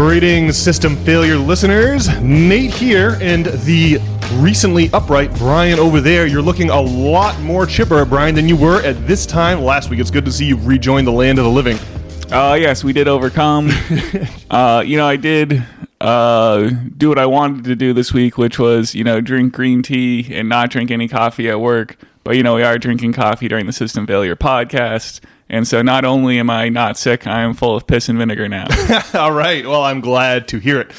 Greetings, system failure listeners. Nate here, and the recently upright Brian over there. You're looking a lot more chipper, Brian, than you were at this time last week. It's good to see you rejoin the land of the living. Yes, we did overcome. I did do what I wanted to do this week, which was, drink green tea and not drink any coffee at work. But, we are drinking coffee during the System Failure podcast. And so not only am I not sick, I am full of piss and vinegar now. All right. Well, I'm glad to hear it,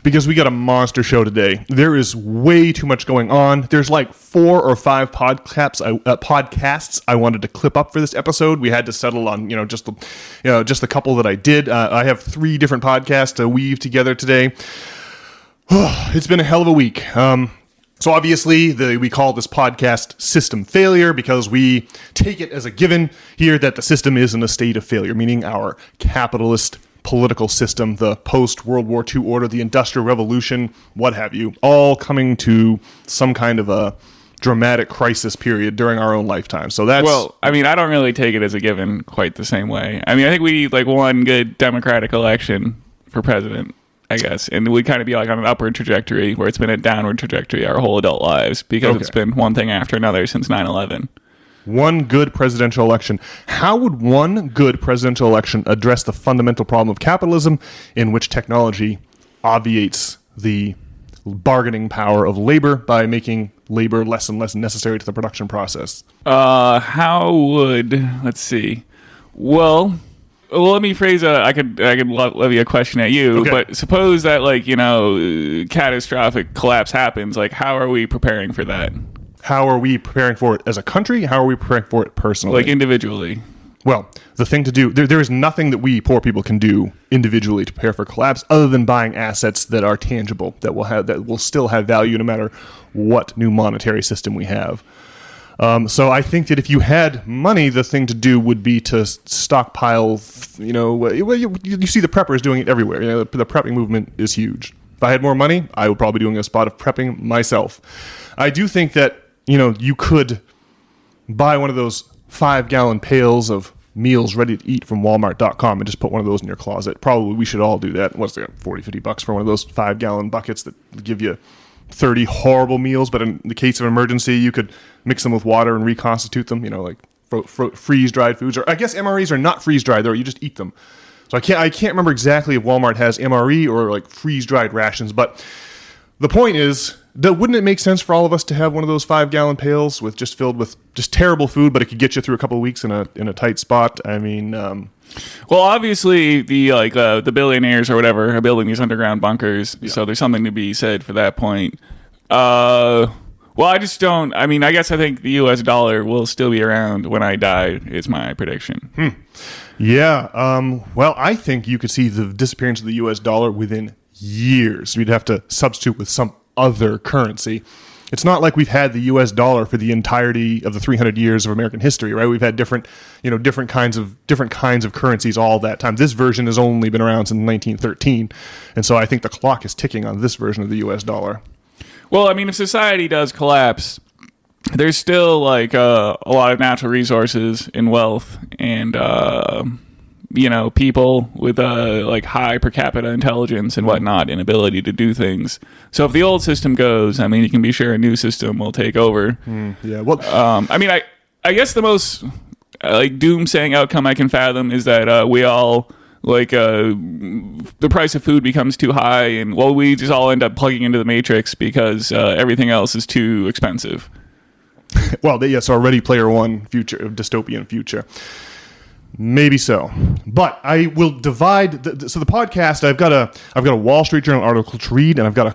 because we got a monster show today. There is way too much going on. There's like 4 or 5 podcasts I wanted to clip up for this episode. We had to settle on, just the couple that I did. I have 3 different podcasts to weave together today. It's been a hell of a week. So obviously, we call this podcast System Failure because we take it as a given here that the system is in a state of failure, meaning our capitalist political system, the post-World War II order, the Industrial Revolution, what have you, all coming to some kind of a dramatic crisis period during our own lifetime. So that's... Well, I don't really take it as a given quite the same way. I think we need one good democratic election for president, I guess, and we kind of be on an upward trajectory where it's been a downward trajectory our whole adult lives because It's been one thing after another since 9/11. One good presidential election. How would one good presidential election address the fundamental problem of capitalism, in which technology obviates the bargaining power of labor by making labor less and less necessary to the production process? Let's see. Well, let me phrase I could levy a question at you, okay. But suppose that catastrophic collapse happens, how are we preparing for that? How are we preparing for it as a country? How are we preparing for it personally? Individually. Well, the thing to do, there is nothing that we poor people can do individually to prepare for collapse other than buying assets that are tangible, that will still have value no matter what new monetary system we have. So I think that if you had money, the thing to do would be to stockpile, you see the preppers doing it everywhere. The prepping movement is huge. If I had more money, I would probably be doing a spot of prepping myself. I do think that, you could buy one of those 5-gallon pails of meals ready to eat from Walmart.com and just put one of those in your closet. Probably we should all do that. What's that, $40-$50 for one of those 5-gallon buckets that give you 30 horrible meals, but in the case of emergency, you could mix them with water and reconstitute them, freeze-dried foods. Or I guess MREs are not freeze-dried, though. You just eat them. So I can't remember exactly if Walmart has MRE or freeze-dried rations, but the point is, wouldn't it make sense for all of us to have one of those 5-gallon pails filled with terrible food, but it could get you through a couple of weeks in a tight spot? Well, obviously the billionaires or whatever are building these underground bunkers, so there's something to be said for that point. I just don't. I think the U.S. dollar will still be around when I die. Is my prediction. Yeah. I think you could see the disappearance of the U.S. dollar within years. We'd have to substitute with some other currency. It's not like we've had the U.S. dollar for the entirety of the 300 years of American history, right? We've had different kinds of currencies all that time. This version has only been around since 1913, and so I think the clock is ticking on this version of the U.S. dollar. Well, if society does collapse, there's still a lot of natural resources and wealth, and people with high per capita intelligence and whatnot and ability to do things. So if the old system goes, you can be sure a new system will take over. Yeah. Well, I guess the most doomsaying outcome I can fathom is that we all the price of food becomes too high, and we just all end up plugging into the Matrix because everything else is too expensive. Well, yes, our Ready Player One dystopian future. Maybe so, but I will divide. The podcast. I've got a Wall Street Journal article to read, and I've got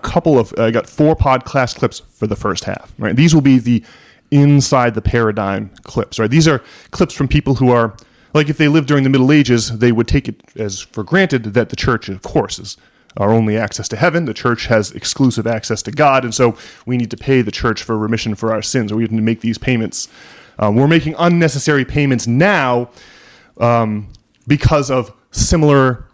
I got 4 podcast clips for the first half. Right, these will be the inside the paradigm clips. Right, these are clips from people who are if they lived during the Middle Ages, they would take it as for granted that the church, of course, is our only access to heaven. The church has exclusive access to God, and so we need to pay the church for remission for our sins. Or we need to make these payments. We're making unnecessary payments now. Because of similar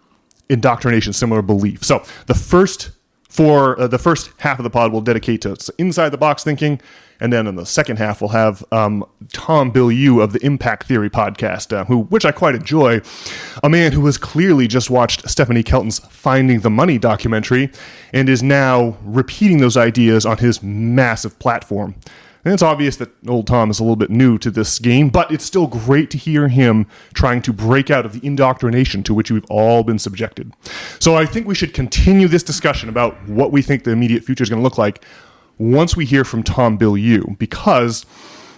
indoctrination, similar belief. So the first For the first half of the pod, we'll dedicate to inside the box thinking, and then in the second half, we'll have Tom Bilyeu of the Impact Theory podcast, which I quite enjoy, a man who has clearly just watched Stephanie Kelton's Finding the Money documentary and is now repeating those ideas on his massive platform. And it's obvious that old Tom is a little bit new to this game, but it's still great to hear him trying to break out of the indoctrination to which we've all been subjected. So I think we should continue this discussion about what we think the immediate future is going to look like once we hear from Tom Bilyeu, because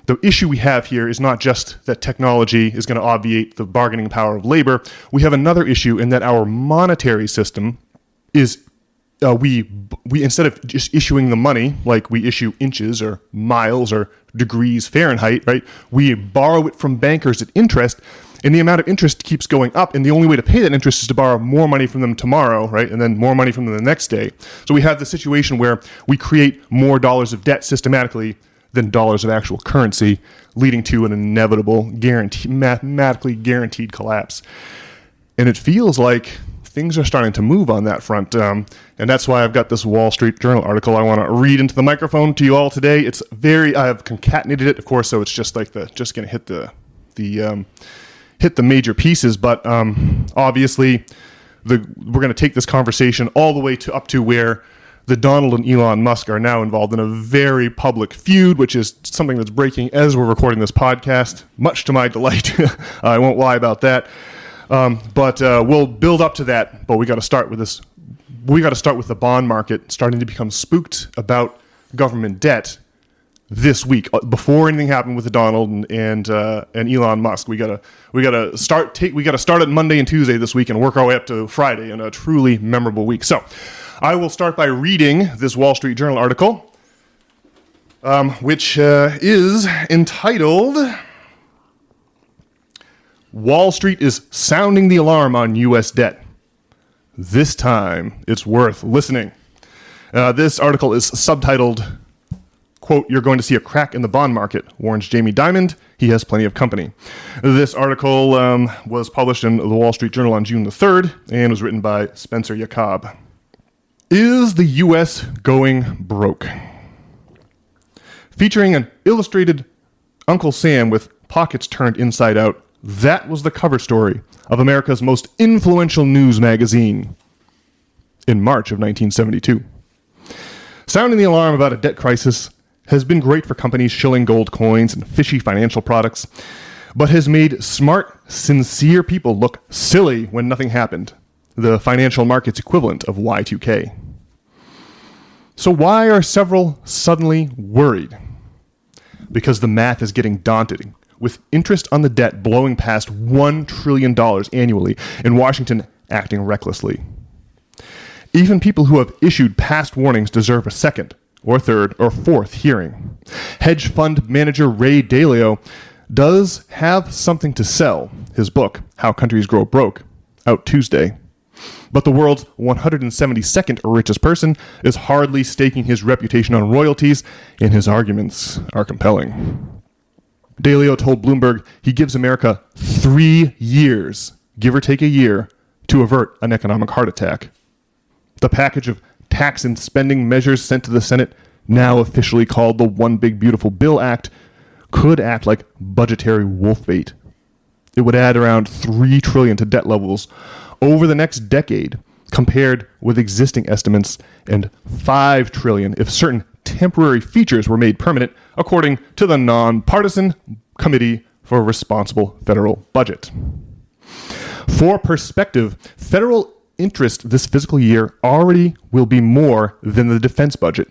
the issue we have here is not just that technology is going to obviate the bargaining power of labor. We have another issue in that our monetary system is we instead of just issuing the money like we issue inches or miles or degrees Fahrenheit, right? We borrow it from bankers at interest, and the amount of interest keeps going up, and the only way to pay that interest is to borrow more money from them tomorrow, right? And then more money from them the next day. So we have the situation where we create more dollars of debt systematically than dollars of actual currency, leading to an inevitable, mathematically guaranteed collapse. And it feels like things are starting to move on that front, and that's why I've got this Wall Street Journal article I want to read into the microphone to you all today. It's I have concatenated it, of course, so it's just like just going to hit the major pieces, but obviously we're going to take this conversation all the way up to where the Donald and Elon Musk are now involved in a very public feud, which is something that's breaking as we're recording this podcast, much to my delight. I won't lie about that. But we'll build up to that. But we got to start with this. We got to start with the bond market starting to become spooked about government debt this week. Before anything happened with the Donald and Elon Musk, we got to start it Monday and Tuesday this week and work our way up to Friday in a truly memorable week. So, I will start by reading this Wall Street Journal article, which is entitled "Wall Street is Sounding the Alarm on U.S. Debt. This time, it's worth listening." This article is subtitled, quote, "You're going to see a crack in the bond market," warns Jamie Dimon. He has plenty of company. This article was published in the Wall Street Journal on June the 3rd and was written by Spencer Jacob. Is the U.S. going broke? Featuring an illustrated Uncle Sam with pockets turned inside out, that was the cover story of America's most influential news magazine in March of 1972. Sounding the alarm about a debt crisis has been great for companies shilling gold coins and fishy financial products, but has made smart, sincere people look silly when nothing happened, the financial market's equivalent of Y2K. So why are several suddenly worried? Because the math is getting daunting, with interest on the debt blowing past $1 trillion annually and Washington acting recklessly. Even people who have issued past warnings deserve a second, or third, or fourth hearing. Hedge fund manager Ray Dalio does have something to sell, his book, How Countries Grow Broke, out Tuesday. But the world's 172nd richest person is hardly staking his reputation on royalties, and his arguments are compelling. Dalio told Bloomberg he gives America 3 years, give or take a year, to avert an economic heart attack. The package of tax and spending measures sent to the Senate, now officially called the One Big Beautiful Bill Act, could act like budgetary wolf bait. It would add around $3 trillion to debt levels over the next decade, compared with existing estimates, and $5 trillion if certain temporary features were made permanent, according to the Nonpartisan Committee for a Responsible Federal Budget. For perspective, federal interest this fiscal year already will be more than the defense budget,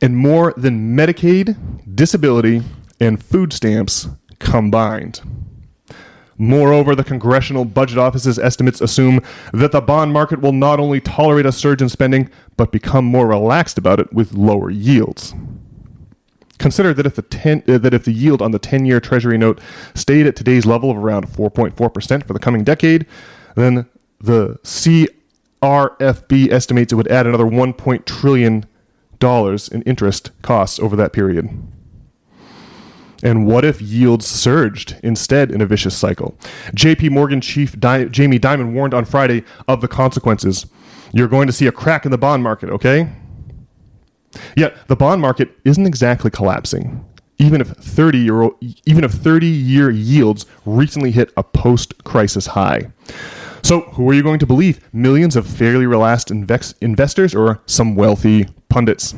and more than Medicaid, disability, and food stamps combined. Moreover, the Congressional Budget Office's estimates assume that the bond market will not only tolerate a surge in spending, but become more relaxed about it with lower yields. Consider that if the yield on the 10-year Treasury note stayed at today's level of around 4.4% for the coming decade, then the CRFB estimates it would add another $1 trillion in interest costs over that period. And what if yields surged instead in a vicious cycle? JP Morgan chief Jamie Dimon warned on Friday of the consequences. You're going to see a crack in the bond market, okay? Yet the bond market isn't exactly collapsing, even if 30-year yields recently hit a post-crisis high. So who are you going to believe? Millions of fairly relaxed investors or some wealthy pundits?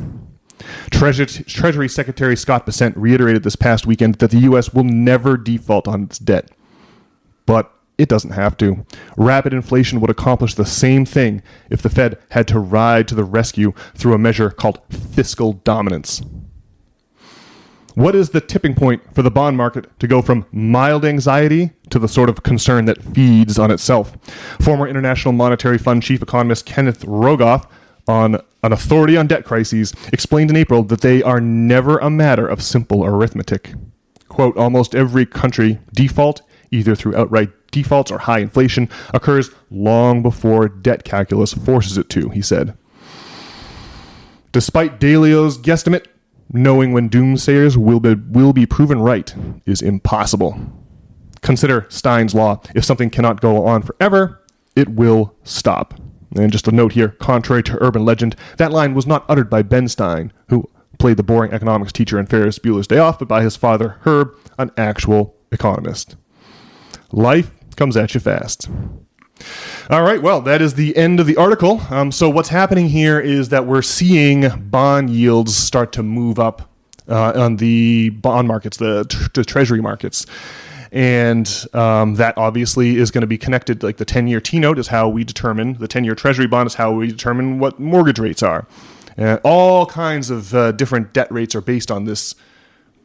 Treasury Secretary Scott Bessent reiterated this past weekend that the U.S. will never default on its debt. But it doesn't have to. Rapid inflation would accomplish the same thing if the Fed had to ride to the rescue through a measure called fiscal dominance. What is the tipping point for the bond market to go from mild anxiety to the sort of concern that feeds on itself? Former International Monetary Fund chief economist Kenneth Rogoff, on an authority on debt crises, explained in April that they are never a matter of simple arithmetic. Quote, almost every country default, either through outright defaults or high inflation, occurs long before debt calculus forces it to, he said. Despite Dalio's guesstimate, knowing when doomsayers will be proven right is impossible. Consider Stein's law. If something cannot go on forever, it will stop. And just a note here, contrary to urban legend, that line was not uttered by Ben Stein, who played the boring economics teacher in Ferris Bueller's Day Off, but by his father, Herb, an actual economist. Life comes at you fast. All right, well, that is the end of the article. So what's happening here is that we're seeing bond yields start to move up on the bond markets, the treasury markets. And that obviously is going to be connected, like the 10-year T-note is how we determine, the 10-year treasury bond is how we determine what mortgage rates are. All kinds of different debt rates are based on this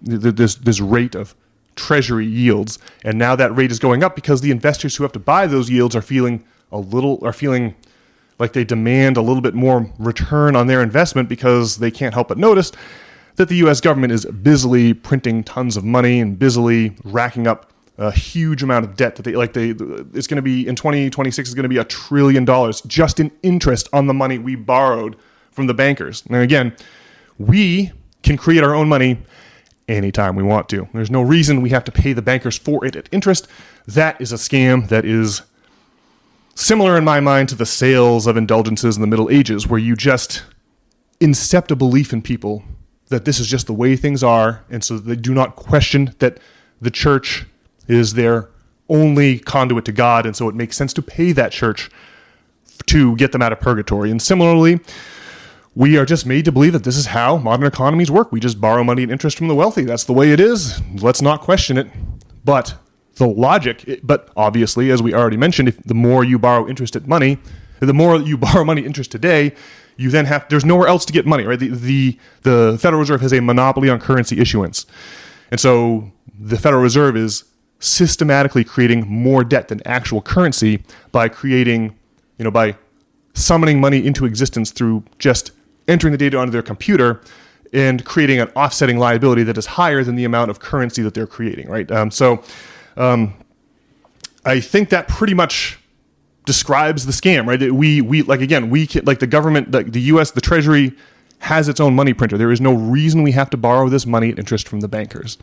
rate of treasury yields, and now that rate is going up because the investors who have to buy those yields are feeling like they demand a little bit more return on their investment because they can't help but notice that the U.S. government is busily printing tons of money and busily racking up a huge amount of debt that it's going to be in 2026 is going to be $1 trillion just in interest on the money we borrowed from the bankers. And again, we can create our own money anytime we want to. There's no reason we have to pay the bankers for it at interest. That is a scam that is similar in my mind to the sales of indulgences in the Middle Ages, where you just incept a belief in people that this is just the way things are, and so they do not question that the church is their only conduit to God, and so it makes sense to pay that church to get them out of purgatory. And similarly, we are just made to believe that this is how modern economies work. We just borrow money and interest from the wealthy. That's the way it is. Let's not question it. But the logic, but obviously, as we already mentioned, if the more you borrow interest money interest today, you then there's nowhere else to get money, right? The Federal Reserve has a monopoly on currency issuance. And so the Federal Reserve is systematically creating more debt than actual currency by by summoning money into existence through just entering the data onto their computer and creating an offsetting liability that is higher than the amount of currency that they're creating, right? I think that pretty much describes the scam, right? That the government, the U.S., the Treasury has its own money printer. There is no reason we have to borrow this money at interest from the bankers.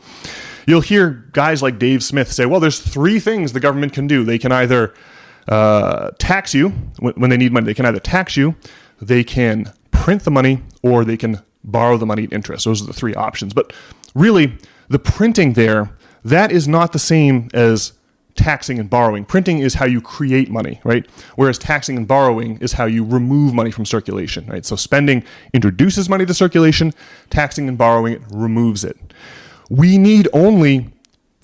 You'll hear guys like Dave Smith say, well, there's 3 things the government can do. They can either tax you when they need money. They can either tax you, they can print the money, or they can borrow the money at interest. Those are the 3 options. But really, the printing there, that is not the same as taxing and borrowing. Printing is how you create money, right? Whereas taxing and borrowing is how you remove money from circulation, right? So spending introduces money to circulation, taxing and borrowing it removes it. We need only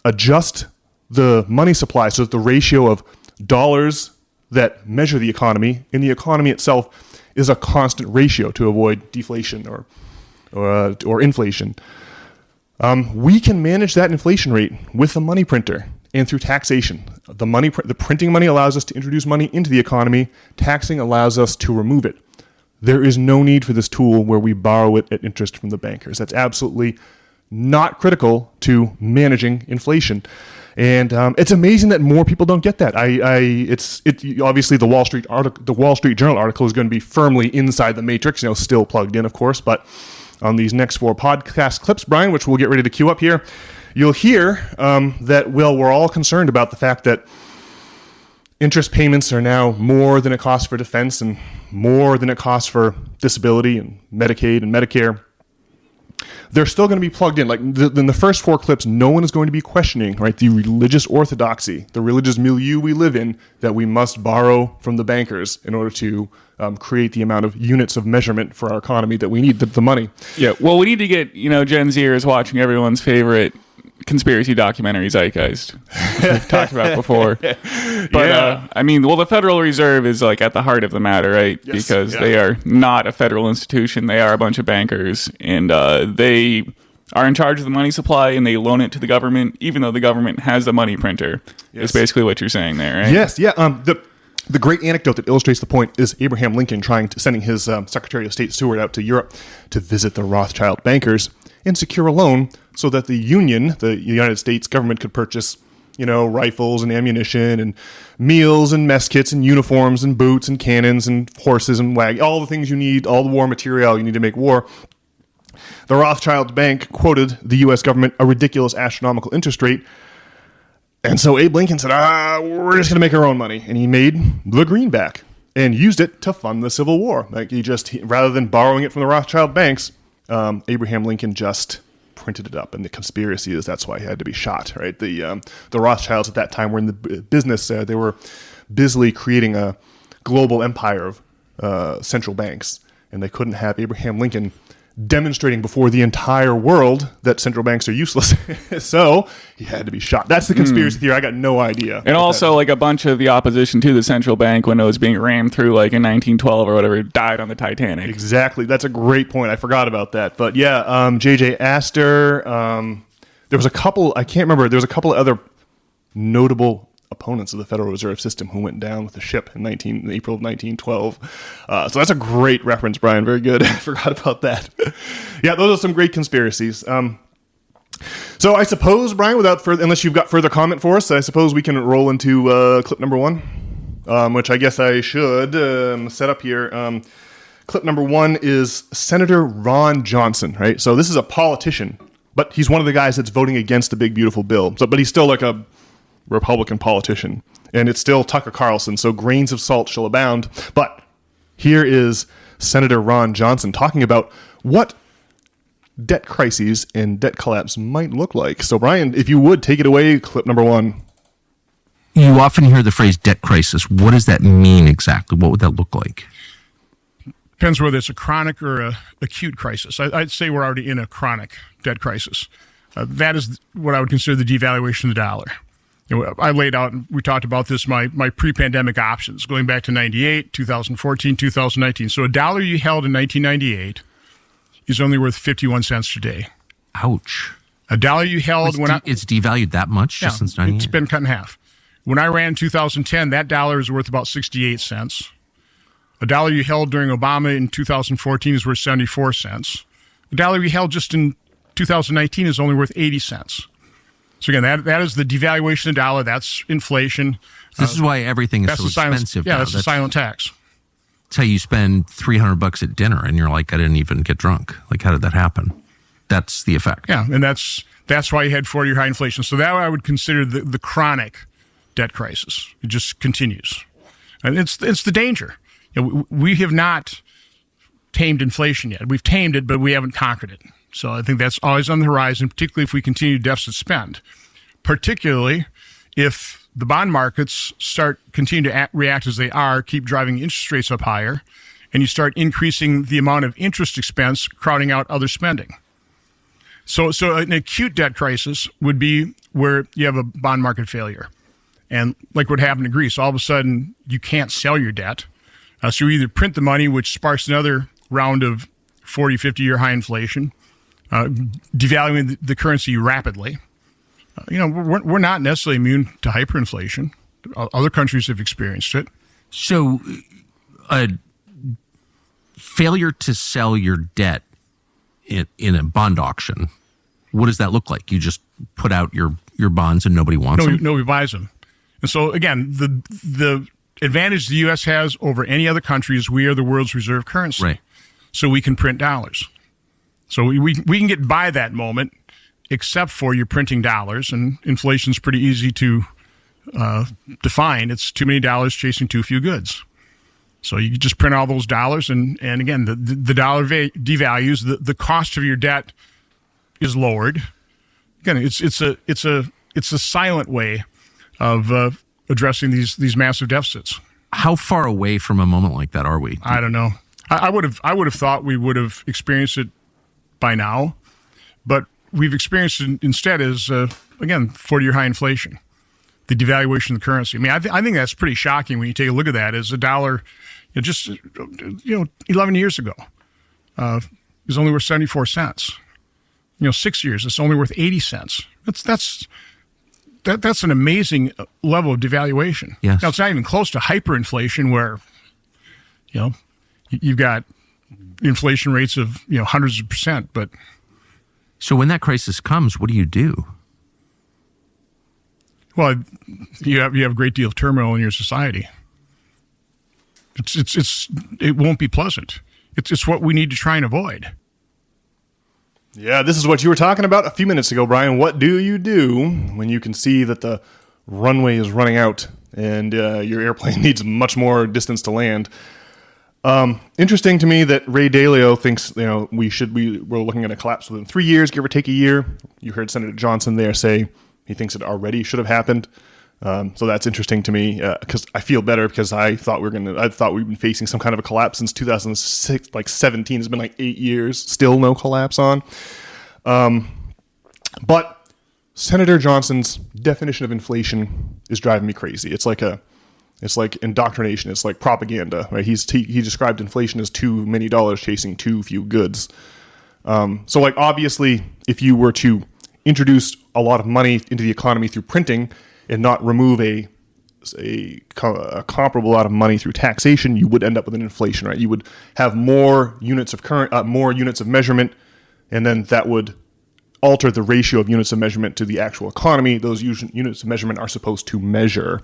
adjust the money supply so that the ratio of dollars that measure the economy in the economy itself is a constant ratio to avoid deflation or inflation. We can manage that inflation rate with a money printer and through taxation. The printing money allows us to introduce money into the economy. Taxing allows us to remove it. There is no need for this tool where we borrow it at interest from the bankers. That's absolutely not critical to managing inflation. And it's amazing that more people don't get that. Obviously the Wall Street Journal article is going to be firmly inside the matrix, still plugged in, of course. But on these next 4 podcast clips, Brian, which we'll get ready to queue up here, you'll hear that we're all concerned about the fact that interest payments are now more than a cost for defense, and more than it costs for disability and Medicaid and Medicare, they're still going to be plugged in. Like in the first 4 clips, no one is going to be questioning, right, the religious orthodoxy, the religious milieu we live in, that we must borrow from the bankers in order to create the amount of units of measurement for our economy that we need, the money. Yeah, well, we need to get, Gen Zers watching everyone's favorite conspiracy documentary, Zeitgeist, which we've talked about before. But, the Federal Reserve is like at the heart of the matter, right? Yes. Because they are not a federal institution. They are a bunch of bankers, and they are in charge of the money supply, and they loan it to the government, even though the government has the money printer. Yes. Is basically what you're saying there, right? Yes, yeah. The great anecdote that illustrates the point is Abraham Lincoln sending his Secretary of State Stewart out to Europe to visit the Rothschild bankers and secure a loan so that the United States government, could purchase, rifles and ammunition and meals and mess kits and uniforms and boots and cannons and horses and all the things you need, all the war material you need to make war. The Rothschild Bank quoted the U.S. government a ridiculous astronomical interest rate. And so Abe Lincoln said, we're just going to make our own money. And he made the greenback and used it to fund the Civil War. Like rather than borrowing it from the Rothschild banks, Abraham Lincoln just printed it up. And the conspiracy is that's why he had to be shot, right? The Rothschilds at that time were in the business. They were busily creating a global empire of central banks. And they couldn't have Abraham Lincoln demonstrating before the entire world that central banks are useless. So he had to be shot. That's the conspiracy theory. I got no idea. And also, like, a bunch of the opposition to the central bank, when it was being rammed through, like, in 1912 or whatever, died on the Titanic. Exactly. That's a great point. I forgot about that. But yeah, J.J. Astor, there was a couple, I can't remember, there was a couple of other notable opponents of the Federal Reserve System who went down with the ship in April of 1912. So that's a great reference, Brian. Very good. I forgot about that. Yeah, those are some great conspiracies. So I suppose, Brian, unless you've got further comment for us, I suppose we can roll into clip number 1, which I guess I should set up here. Clip number 1 is Senator Ron Johnson, right? So this is a politician, but he's one of the guys that's voting against the big, beautiful bill. But he's still like a Republican politician, and it's still Tucker Carlson, so grains of salt shall abound. But here is Senator Ron Johnson talking about what debt crises and debt collapse might look like. So, Brian, if you would, take it away, clip number 1. You often hear the phrase debt crisis. What does that mean exactly? What would that look like? Depends whether it's a chronic or a acute crisis. I'd say we're already in a chronic debt crisis. That is what I would consider the devaluation of the dollar. I laid out, and we talked about this, my pre-pandemic options going back to 98, 2014, 2019. So $1 you held in 1998 is only worth 51 cents today. Ouch. $1 you held it's devalued that much just since 98? It's been cut in half. When I ran in 2010, that dollar is worth about 68 cents. $1 you held during Obama in 2014 is worth 74 cents. $1 you held just in 2019 is only worth 80 cents. So again, that is the devaluation of the dollar. That's inflation. This is why everything is so expensive. That's a silent tax. That's how you spend $300 at dinner, and you're like, I didn't even get drunk. Like, how did that happen? That's the effect. Yeah, and that's why you had 40-year high inflation. So that I would consider the chronic debt crisis. It just continues, and it's the danger. We have not tamed inflation yet. We've tamed it, but we haven't conquered it. So I think that's always on the horizon, particularly if we continue deficit spend, particularly if the bond markets continue to react as they are, keep driving interest rates up higher, and you start increasing the amount of interest expense, crowding out other spending. So an acute debt crisis would be where you have a bond market failure. And like what happened in Greece, all of a sudden you can't sell your debt. So you either print the money, which sparks another round of 40, 50-year high inflation, devaluing the currency rapidly. We're not necessarily immune to hyperinflation. Other countries have experienced it. So a failure to sell your debt in a bond auction, what does that look like? You just put out your bonds and nobody wants them? Nobody buys them. And so, again, the advantage the U.S. has over any other country is we are the world's reserve currency. Right. So we can print dollars. So we can get by that moment, except for you're printing dollars, and inflation's pretty easy to define. It's too many dollars chasing too few goods. So you just print all those dollars, and again, the dollar devalues. The cost of your debt is lowered. Again, it's a silent way of addressing these massive deficits. How far away from a moment like that are we? I don't know. I would have thought we would have experienced it by now, but we've experienced it instead as again 40-year high inflation, the devaluation of the currency. I mean, I think that's pretty shocking when you take a look at that. As a dollar, just 11 years ago, it was only worth 74 cents. 6 years, it's only worth 80 cents. That's an amazing level of devaluation. Yes. Now, it's not even close to hyperinflation where, you've got inflation rates of, hundreds of percent. But so when that crisis comes, what do you do? Well, you have a great deal of turmoil in your society. It won't be pleasant. It's what we need to try and avoid. Yeah, this is what you were talking about a few minutes ago, Brian. What do you do when you can see that the runway is running out and your airplane needs much more distance to land? Interesting to me that Ray Dalio thinks we're looking at a collapse within 3 years, give or take a year. You heard Senator Johnson there say he thinks it already should have happened. So that's interesting to me because I feel better because I thought we've been facing some kind of a collapse since 2006, 17. It's been 8 years, still no collapse on. But Senator Johnson's definition of inflation is driving me crazy. It's like indoctrination. It's like propaganda, right? He described inflation as too many dollars chasing too few goods. So obviously, if you were to introduce a lot of money into the economy through printing and not remove a comparable amount of money through taxation, you would end up with an inflation, right? You would have more units of measurement, and then that would alter the ratio of units of measurement to the actual economy. Those units of measurement are supposed to measure.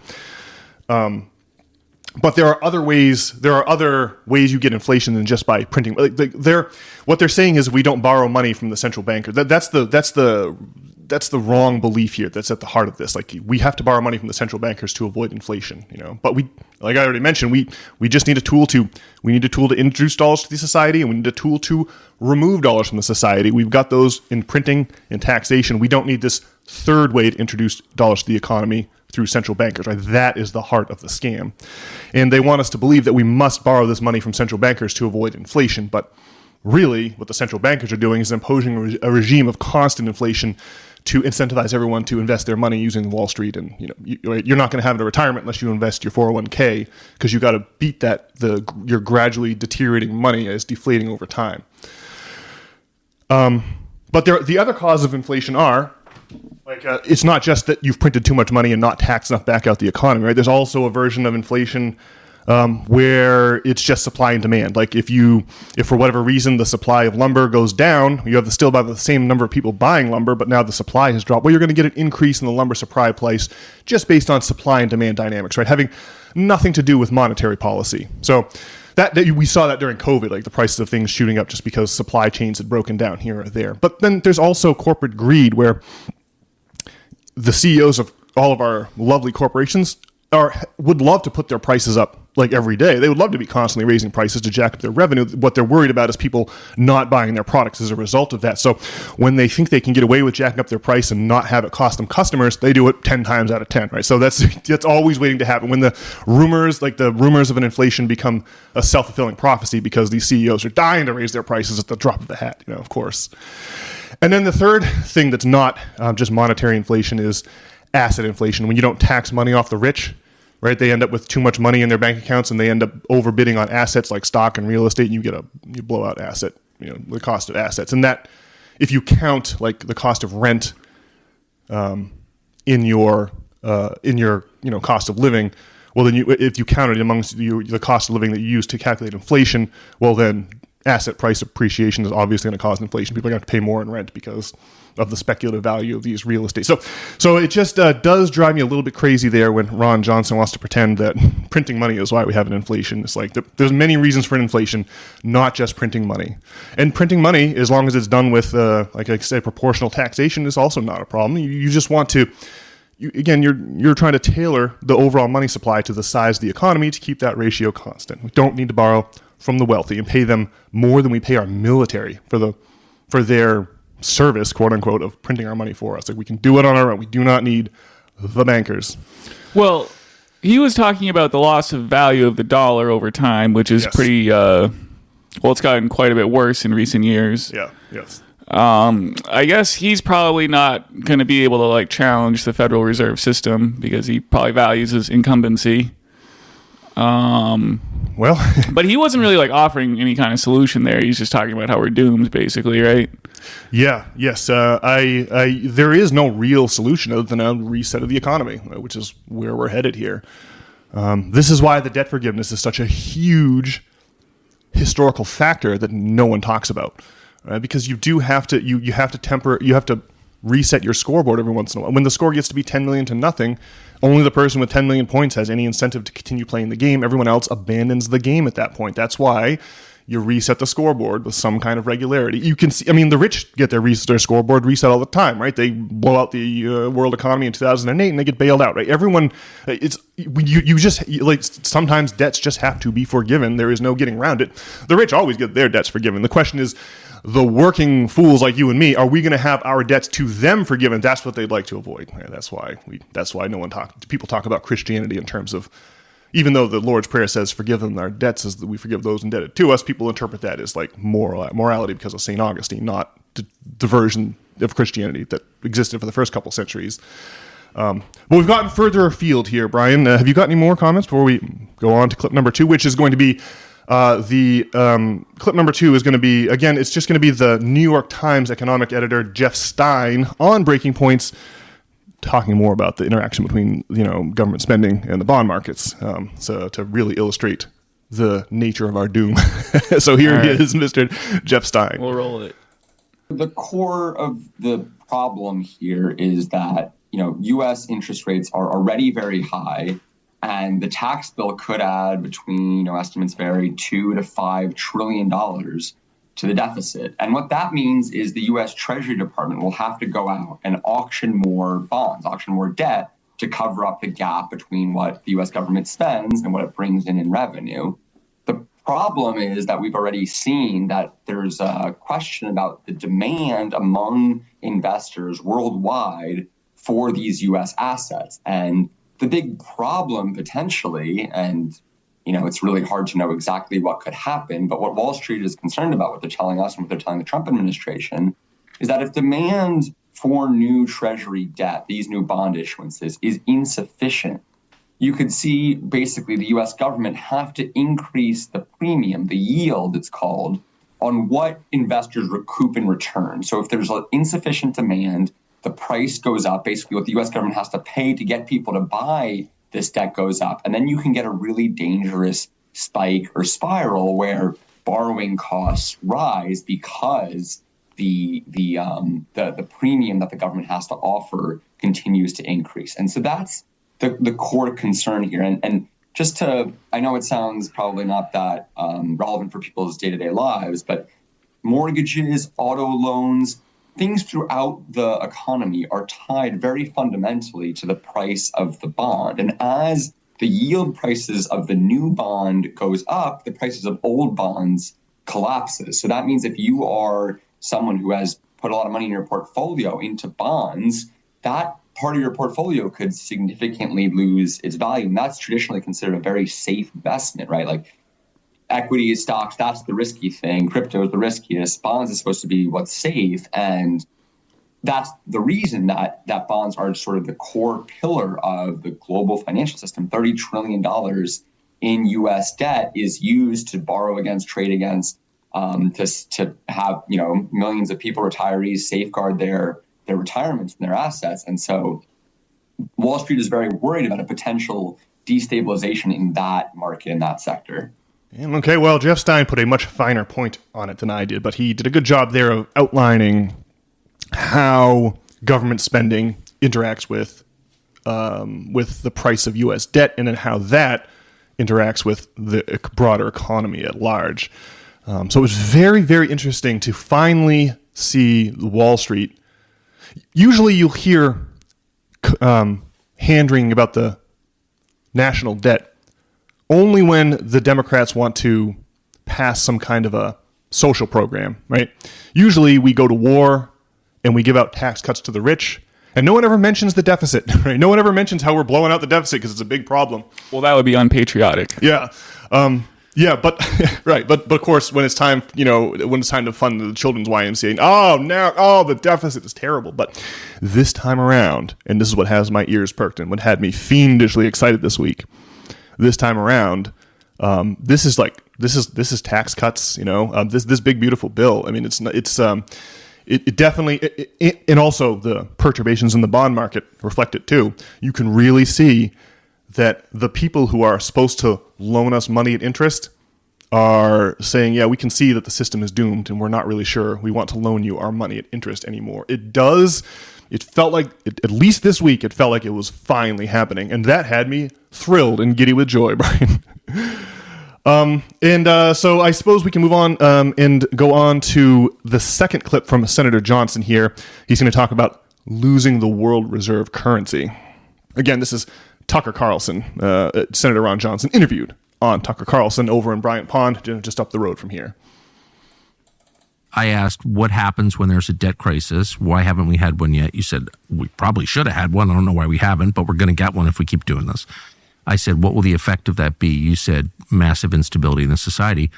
But there are other ways. There are other ways you get inflation than just by printing. What they're saying is we don't borrow money from the central banker. That's the wrong belief here. That's at the heart of this. We have to borrow money from the central bankers to avoid inflation. But we, like I already mentioned, we just need a tool to introduce dollars to the society, and we need a tool to remove dollars from the society. We've got those in printing and taxation. We don't need this third way to introduce dollars to the economy through central bankers, right? That is the heart of the scam. And they want us to believe that we must borrow this money from central bankers to avoid inflation. But really, what the central bankers are doing is imposing a regime of constant inflation to incentivize everyone to invest their money using Wall Street. And you're not going to have a retirement unless you invest your 401k, because you got to beat your gradually deteriorating money as deflating over time. But the other causes of inflation are, it's not just that you've printed too much money and not taxed enough back out the economy, right? There's also a version of inflation where it's just supply and demand. If for whatever reason the supply of lumber goes down, you have still about the same number of people buying lumber, but now the supply has dropped. Well, you're going to get an increase in the lumber supply price just based on supply and demand dynamics, right? Having nothing to do with monetary policy. So that we saw that during COVID, the prices of things shooting up just because supply chains had broken down here or there. But then there's also corporate greed, where the CEOs of all of our lovely corporations would love to put their prices up every day. They would love to be constantly raising prices to jack up their revenue. What they're worried about is people not buying their products as a result of that. So when they think they can get away with jacking up their price and not have it cost them customers, they do it 10 times out of 10, right? So that's always waiting to happen. When the rumors of an inflation become a self-fulfilling prophecy because these CEOs are dying to raise their prices at the drop of the hat, of course. And then the third thing that's not just monetary inflation is asset inflation. When you don't tax money off the rich, right? They end up with too much money in their bank accounts, and they end up overbidding on assets like stock and real estate, and you blow out the cost of assets. And that, if you count the cost of rent in your cost of living, well, then if you count it amongst the cost of living that you use to calculate inflation, well, then asset price appreciation is obviously going to cause inflation. People are going to have to pay more in rent because of the speculative value of these real estate. So it just does drive me a little bit crazy there when Ron Johnson wants to pretend that printing money is why we have an inflation. It's there's many reasons for an inflation, not just printing money. And printing money, as long as it's done with, like I said, proportional taxation, is also not a problem. You just want to you're trying to tailor the overall money supply to the size of the economy to keep that ratio constant. We don't need to borrow from the wealthy and pay them more than we pay our military for their service, quote unquote, of printing our money for us. Like, we can do it on our own. We do not need the bankers. Well, he was talking about the loss of value of the dollar over time, which is pretty. It's gotten quite a bit worse in recent years. Yeah. Yes. I guess he's probably not going to be able to like challenge the Federal Reserve System because he probably values his incumbency. But he wasn't really like offering any kind of solution there. He's just talking about how we're doomed, basically, right? Yeah. Yes. There is no real solution other than a reset of the economy, which is where we're headed here. This is why the debt forgiveness is such a huge historical factor that no one talks about. Because you do have to you have to reset your scoreboard every once in a while. When the score gets to be 10 million to nothing, only the person with 10 million points has any incentive to continue playing the game. Everyone else abandons the game at that point. That's why you reset the scoreboard with some kind of regularity. You can see, I mean, the rich get their scoreboard reset all the time, right? They blow out the world economy in 2008 and they get bailed out, right? Everyone, sometimes debts just have to be forgiven. There is no getting around it. The rich always get their debts forgiven. The question is, the working fools like you and me, are we going to have our debts to them forgiven? That's what they'd like to avoid. Right? That's why people talk about Christianity in terms of, even though the Lord's Prayer says forgive them our debts as we forgive those indebted to us, people interpret that as like morality because of St. Augustine, not the version of Christianity that existed for the first couple centuries. But we've gotten further afield here, Brian. Have you got any more comments before we go on to clip number 2, which is going to be clip number 2 is going to be, again, it's just going to be the New York Times economic editor Jeff Stein on Breaking Points, talking more about the interaction between government spending and the bond markets, so to really illustrate the nature of our doom. So here he is, Mr. Jeff Stein. We'll roll it. The core of the problem here is that U.S. interest rates are already very high. And the tax bill could add between, estimates vary, $2 to $5 trillion to the deficit. And what that means is the U.S. Treasury Department will have to go out and auction more bonds, auction more debt to cover up the gap between what the U.S. government spends and what it brings in revenue. The problem is that we've already seen that there's a question about the demand among investors worldwide for these U.S. assets. And the big problem potentially, and it's really hard to know exactly what could happen, but what Wall Street is concerned about, what they're telling us and what they're telling the Trump administration, is that if demand for new Treasury debt, these new bond issuances, is insufficient, you could see basically the U.S. government have to increase the premium, the yield it's called, on what investors recoup in return. So if there's insufficient demand, the price goes up. Basically, what the U.S. government has to pay to get people to buy this debt goes up. And then you can get a really dangerous spike or spiral where borrowing costs rise because the premium that the government has to offer continues to increase. And so that's the core concern here. And just to, I know it sounds probably not that relevant for people's day-to-day lives, but mortgages, auto loans, things throughout the economy are tied very fundamentally to the price of the bond. And as the yield prices of the new bond goes up, the prices of old bonds collapses. So that means if you are someone who has put a lot of money in your portfolio into bonds, that part of your portfolio could significantly lose its value. And that's traditionally considered a very safe investment, right? Like equity, stocks, that's the risky thing. Crypto is the riskiest. Bonds is supposed to be what's safe. And that's the reason that bonds are sort of the core pillar of the global financial system. $30 trillion in U.S. debt is used to borrow against, trade against, to have, millions of people, retirees, safeguard their retirements and their assets. And so Wall Street is very worried about a potential destabilization in that market, in that sector. Okay, well, Jeff Stein put a much finer point on it than I did, but he did a good job there of outlining how government spending interacts with the price of U.S. debt and then how that interacts with the broader economy at large. So it was very, very interesting to finally see Wall Street. Usually you'll hear hand-wringing about the national debt only when the Democrats want to pass some kind of a social program, right? Usually we go to war and we give out tax cuts to the rich, and no one ever mentions the deficit, right? No one ever mentions how we're blowing out the deficit because it's a big problem. Well, that would be unpatriotic. Yeah. But right. But of course, when it's time, when it's time to fund the children's YMCA, the deficit is terrible. But this time around, and this is what has my ears perked and what had me fiendishly excited this week. This time around, this is tax cuts. This big beautiful bill. I mean, it definitely, and also the perturbations in the bond market reflect it too. You can really see that the people who are supposed to loan us money at interest are saying, yeah, we can see that the system is doomed and we're not really sure we want to loan you our money at interest anymore. It felt like, at least this week, it felt like it was finally happening. And that had me thrilled and giddy with joy, Brian. So I suppose we can move on and go on to the second clip from Senator Johnson here. He's going to talk about losing the world reserve currency. Again, this is Tucker Carlson, Senator Ron Johnson, interviewed on Tucker Carlson over in Bryant Pond, just up the road from here. I asked, what happens when there's a debt crisis? Why haven't we had one yet? You said, we probably should have had one. I don't know why we haven't, but we're going to get one if we keep doing this. I said, what will the effect of that be? You said, massive instability in the society.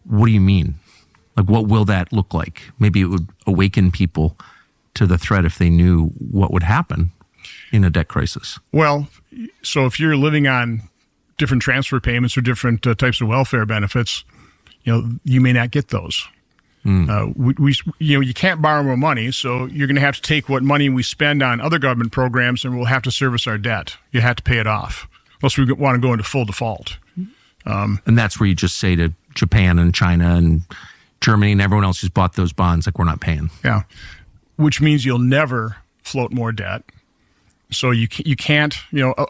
What do you mean? Like, what will that look like? Maybe it would awaken people to the threat if they knew what would happen in a debt crisis. Well, so if you're living on different transfer payments or different types of welfare benefits, you may not get those. You can't borrow more money, so you're going to have to take what money we spend on other government programs, and we'll have to service our debt. You have to pay it off, unless we want to go into full default. And that's where you just say to Japan and China and Germany and everyone else who's bought those bonds, like, we're not paying. Yeah, which means you'll never float more debt. So you can't,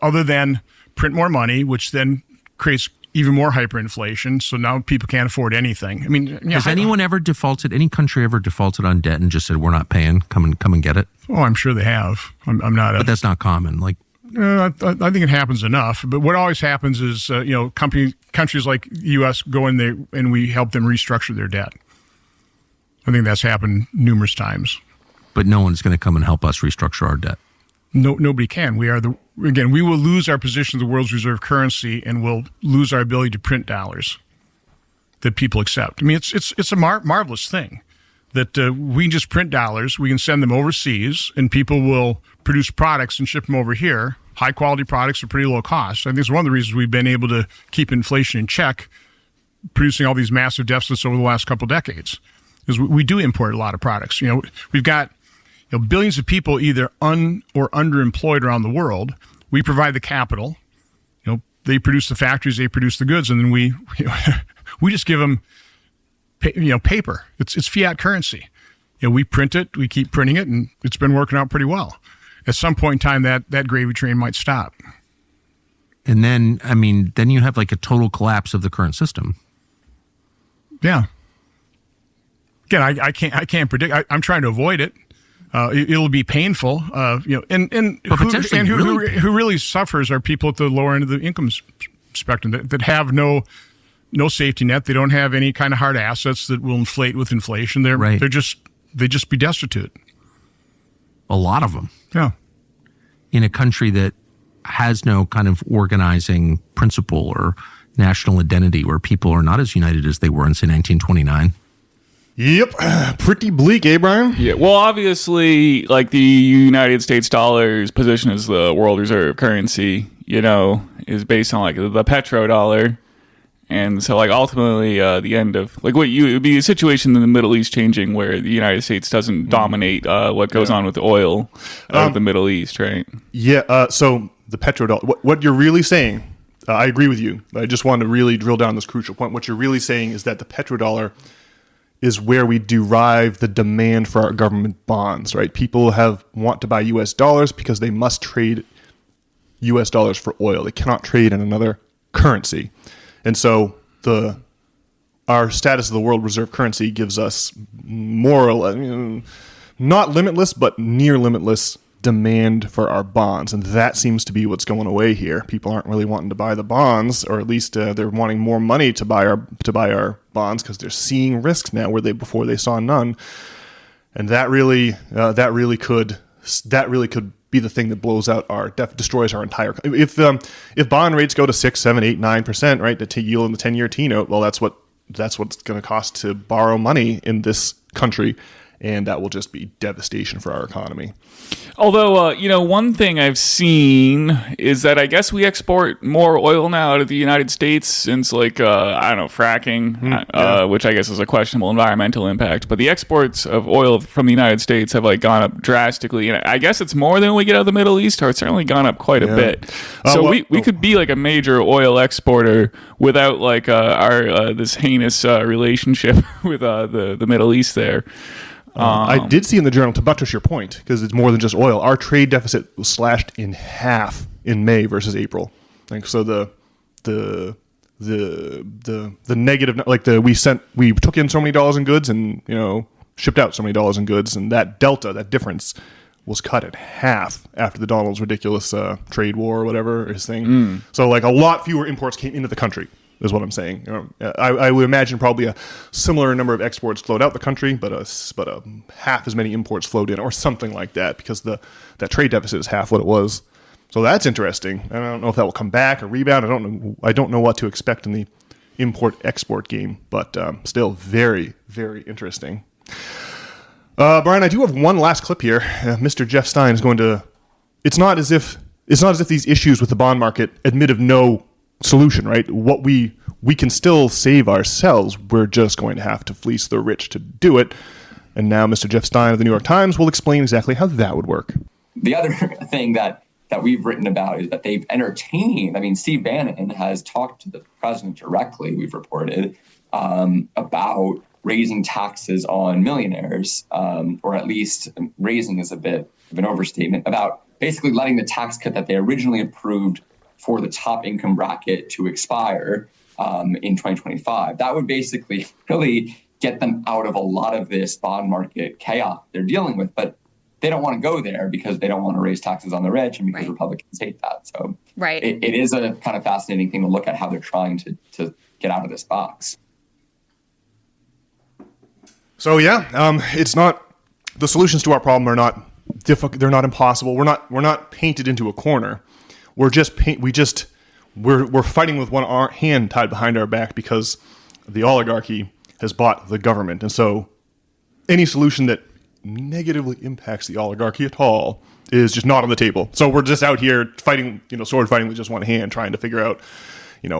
other than print more money, which then creates even more hyperinflation. So now people can't afford anything. I mean, has anyone ever defaulted? Any country ever defaulted on debt and just said, "We're not paying. Come and get it"? Oh, I'm sure they have. I'm not. But that's not common. Like, I think it happens enough. But what always happens is, countries like the U.S. go in there and we help them restructure their debt. I think that's happened numerous times. But no one's going to come and help us restructure our debt. No, nobody can. We will lose our position as the world's reserve currency, and we'll lose our ability to print dollars that people accept. I mean, it's a marvelous thing that we can just print dollars. We can send them overseas, and people will produce products and ship them over here. High quality products at pretty low cost. I think it's one of the reasons we've been able to keep inflation in check, producing all these massive deficits over the last couple of decades. Because we do import a lot of products. We've got billions of people either or underemployed around the world. We provide the capital. They produce the factories, they produce the goods, and then we just give them paper. It's fiat currency. We print it, we keep printing it, and it's been working out pretty well. At some point in time, that gravy train might stop. And then, then you have like a total collapse of the current system. Yeah. Again, I can't predict. I'm trying to avoid it. It'll be painful, and who really suffers are people at the lower end of the income spectrum that have no safety net. They don't have any kind of hard assets that will inflate with inflation. They just be destitute. A lot of them. Yeah. In a country that has no kind of organizing principle or national identity, where people are not as united as they were in, say, 1929. Yep. Pretty bleak, eh, Brian? Yeah. Well, obviously, like, the United States dollar's position as the world reserve currency, is based on, like, the petrodollar. And so, like, ultimately, the end of, like, it would be a situation in the Middle East changing where the United States doesn't dominate what goes on with the oil of the Middle East, right? Yeah. So the petrodollar, what you're really saying, I agree with you. I just want to really drill down this crucial point. What you're really saying is that the petrodollar is where we derive the demand for our government bonds, right? People want to buy U.S. dollars because they must trade U.S. dollars for oil. They cannot trade in another currency. And so our status of the world reserve currency gives us more or less, not limitless, but near limitless demand for our bonds, and that seems to be what's going away here. People aren't really wanting to buy the bonds, or at least they're wanting more money to buy our bonds because they're seeing risks now where before they saw none, and that really could be the thing that blows out destroys our entire. If bond rates go to 6, 7, 8, 9%, right, to yield in the 10-year T-note, well, that's what's going to cost to borrow money in this country. And that will just be devastation for our economy. Although, one thing I've seen is that I guess we export more oil now out of the United States since, fracking, which I guess is a questionable environmental impact. But the exports of oil from the United States have gone up drastically. And I guess it's more than we get out of the Middle East, or it's certainly gone up quite a bit. So we could be like a major oil exporter without our this heinous relationship with the Middle East there. I did see in the journal, to buttress your point, because it's more than just oil, our trade deficit was slashed in half in May versus April. So the negative, we took in so many dollars in goods and shipped out so many dollars in goods, and that delta, that difference, was cut in half after the Donald's ridiculous trade war or whatever his thing. So a lot fewer imports came into the country, is what I'm saying. I would imagine probably a similar number of exports flowed out the country, but a half as many imports flowed in, or something like that, because that trade deficit is half what it was. So that's interesting. I don't know if that will come back or rebound. I don't know what to expect in the import-export game, but still very, very interesting. Brian, I do have one last clip here. Mr. Jeff Stein is going to. It's not as if these issues with the bond market admit of no solution, right? What we can still save ourselves. We're just going to have to fleece the rich to do it. And now Mr. Jeff Stein of the New York Times will explain exactly how that would work. The other thing that we've written about is that they've entertained. I mean, Steve Bannon has talked to the president directly, we've reported, about raising taxes on millionaires, or at least raising is a bit of an overstatement, about basically letting the tax cut that they originally approved for the top income bracket to expire in 2025. That would basically really get them out of a lot of this bond market chaos they're dealing with. But they don't want to go there because they don't want to raise taxes on the rich, and because Republicans hate that. So it is a kind of fascinating thing to look at how they're trying to get out of this box. So it's not, the solutions to our problem are not difficult. They're not impossible. We're not painted into a corner. We're fighting with one hand tied behind our back because the oligarchy has bought the government. And so any solution that negatively impacts the oligarchy at all is just not on the table. So we're just out here fighting, sword fighting with just one hand, trying to figure out,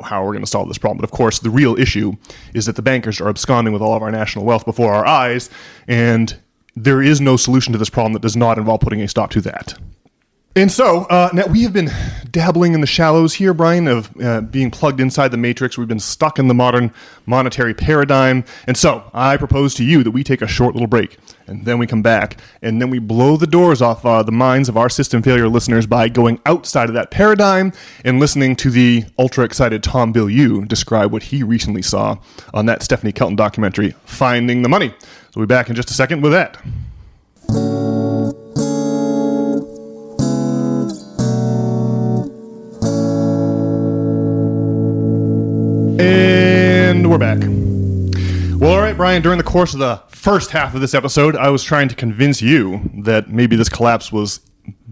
how we're going to solve this problem. But of course, the real issue is that the bankers are absconding with all of our national wealth before our eyes, and there is no solution to this problem that does not involve putting a stop to that. And so now we have been dabbling in the shallows here, Brian, of being plugged inside the matrix. We've been stuck in the modern monetary paradigm. And so I propose to you that we take a short little break, and then we come back, and then we blow the doors off the minds of our system failure listeners by going outside of that paradigm and listening to the ultra-excited Tom Bilyeu describe what he recently saw on that Stephanie Kelton documentary, Finding the Money. So we'll be back in just a second with that. And we're back. Well, all right, Brian, during the course of the first half of this episode, I was trying to convince you that maybe this collapse was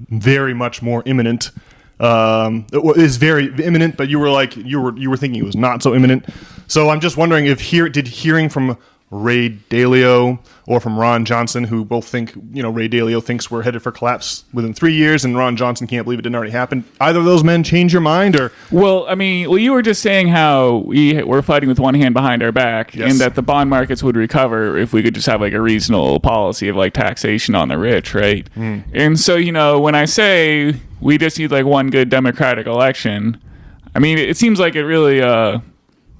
very much more imminent. It is very imminent, but you were thinking it was not so imminent. So I'm just wondering if hearing from Ray Dalio or from Ron Johnson, who both think, Ray Dalio thinks we're headed for collapse within 3 years, and Ron Johnson can't believe it didn't already happen. Either of those men change your mind, or? Well, you were just saying how we're fighting with one hand behind our back, yes, and that the bond markets would recover if we could just have a reasonable policy of taxation on the rich, right? And so, when I say we just need one good democratic election, it seems like it really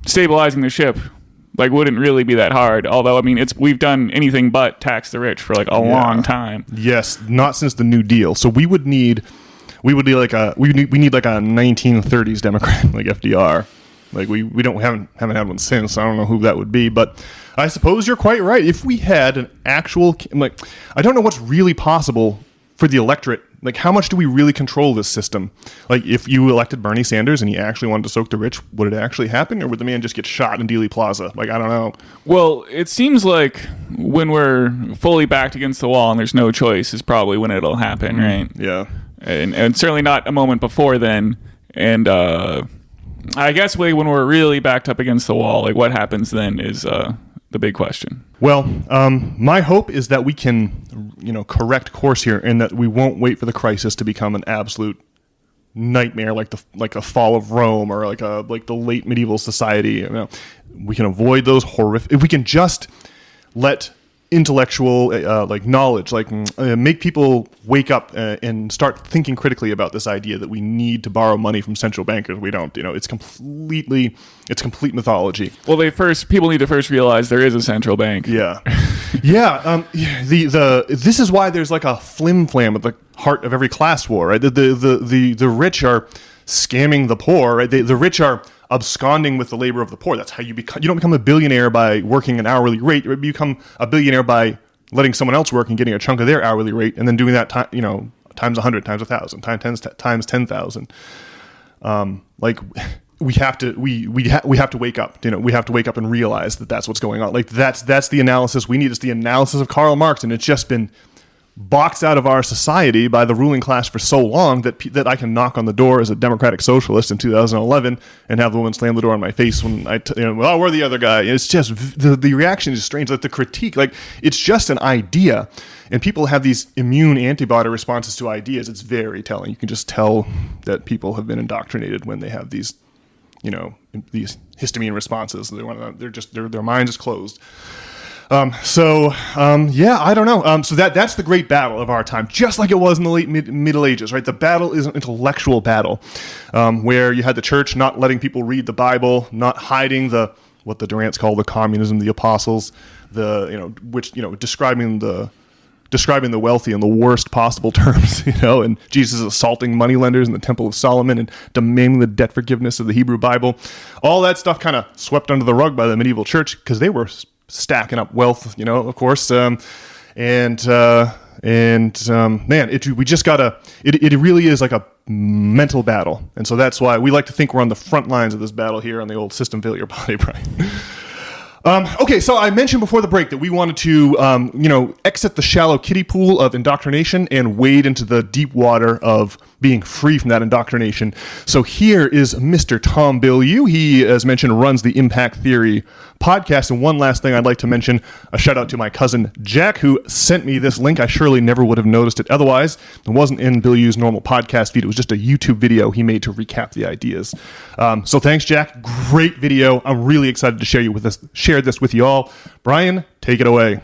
stabilizing the ship wouldn't really be that hard. Although, we've done anything but tax the rich for a long time. Yes, not since the New Deal. So we need a 1930s Democrat like FDR. We haven't had one since. I don't know who that would be, but I suppose you're quite right. If we had an actual, I don't know what's really possible for the electorate Like, how much do we really control this system? Like, if you elected Bernie Sanders and he actually wanted to soak the rich, would it actually happen? Or would the man just get shot in Dealey Plaza? Like, I don't know. Well, it seems like when we're fully backed against the wall and there's no choice is probably when it'll happen, right? Yeah. And certainly not a moment before then. And I guess when we're really backed up against the wall, like what happens then is the big question. Well, my hope is that we can, correct course here, and that we won't wait for the crisis to become an absolute nightmare, like a fall of Rome or like the late medieval society. We can avoid those horrific. If we can just let intellectual knowledge make people wake up and start thinking critically about this idea that we need to borrow money from central bankers. We don't. It's complete mythology. Well, people need to first realize there is a central bank. Yeah. This is why there's like a flim flam at the heart of every class war, right? The rich are scamming the poor, right? The rich are absconding with the labor of the poor. That's how you become. You don't become a billionaire by working an hourly rate. You become a billionaire by letting someone else work and getting a chunk of their hourly rate, and then doing that times 100, times 1,000, times 10,000. We have to wake up. We have to wake up and realize that that's what's going on. Like that's the analysis we need. It's the analysis of Karl Marx, and it's just been boxed out of our society by the ruling class for so long that I can knock on the door as a democratic socialist in 2011 and have the woman slam the door in my face when we're the other guy. It's just the reaction is strange. Like the critique, like it's just an idea, and people have these immune antibody responses to ideas. It's very telling. You can just tell that people have been indoctrinated when they have these histamine responses. Their mind is closed. I don't know. So that's the great battle of our time, just like it was in the late Middle Ages, right? The battle is an intellectual battle, where you had the church not letting people read the Bible, not hiding what the Durants call the communism, the apostles, describing the wealthy in the worst possible terms, and Jesus assaulting moneylenders in the Temple of Solomon and demanding the debt forgiveness of the Hebrew Bible. All that stuff kind of swept under the rug by the medieval church because they were stacking up wealth, of course. Man, we just gotta, it really is like a mental battle. And so that's why we like to think we're on the front lines of this battle here on the old System Failure Body, Brian. Okay, so I mentioned before the break that we wanted to, exit the shallow kiddie pool of indoctrination and wade into the deep water of being free from that indoctrination. So here is Mr. Tom Bilyeu. He, as mentioned, runs the Impact Theory podcast. And one last thing I'd like to mention, a shout out to my cousin Jack, who sent me this link. I surely never would have noticed it otherwise. It wasn't in Bilyeu's normal podcast feed. It was just a YouTube video he made to recap the ideas. So thanks, Jack. Great video. I'm really excited to share this with you all. Brian, take it away.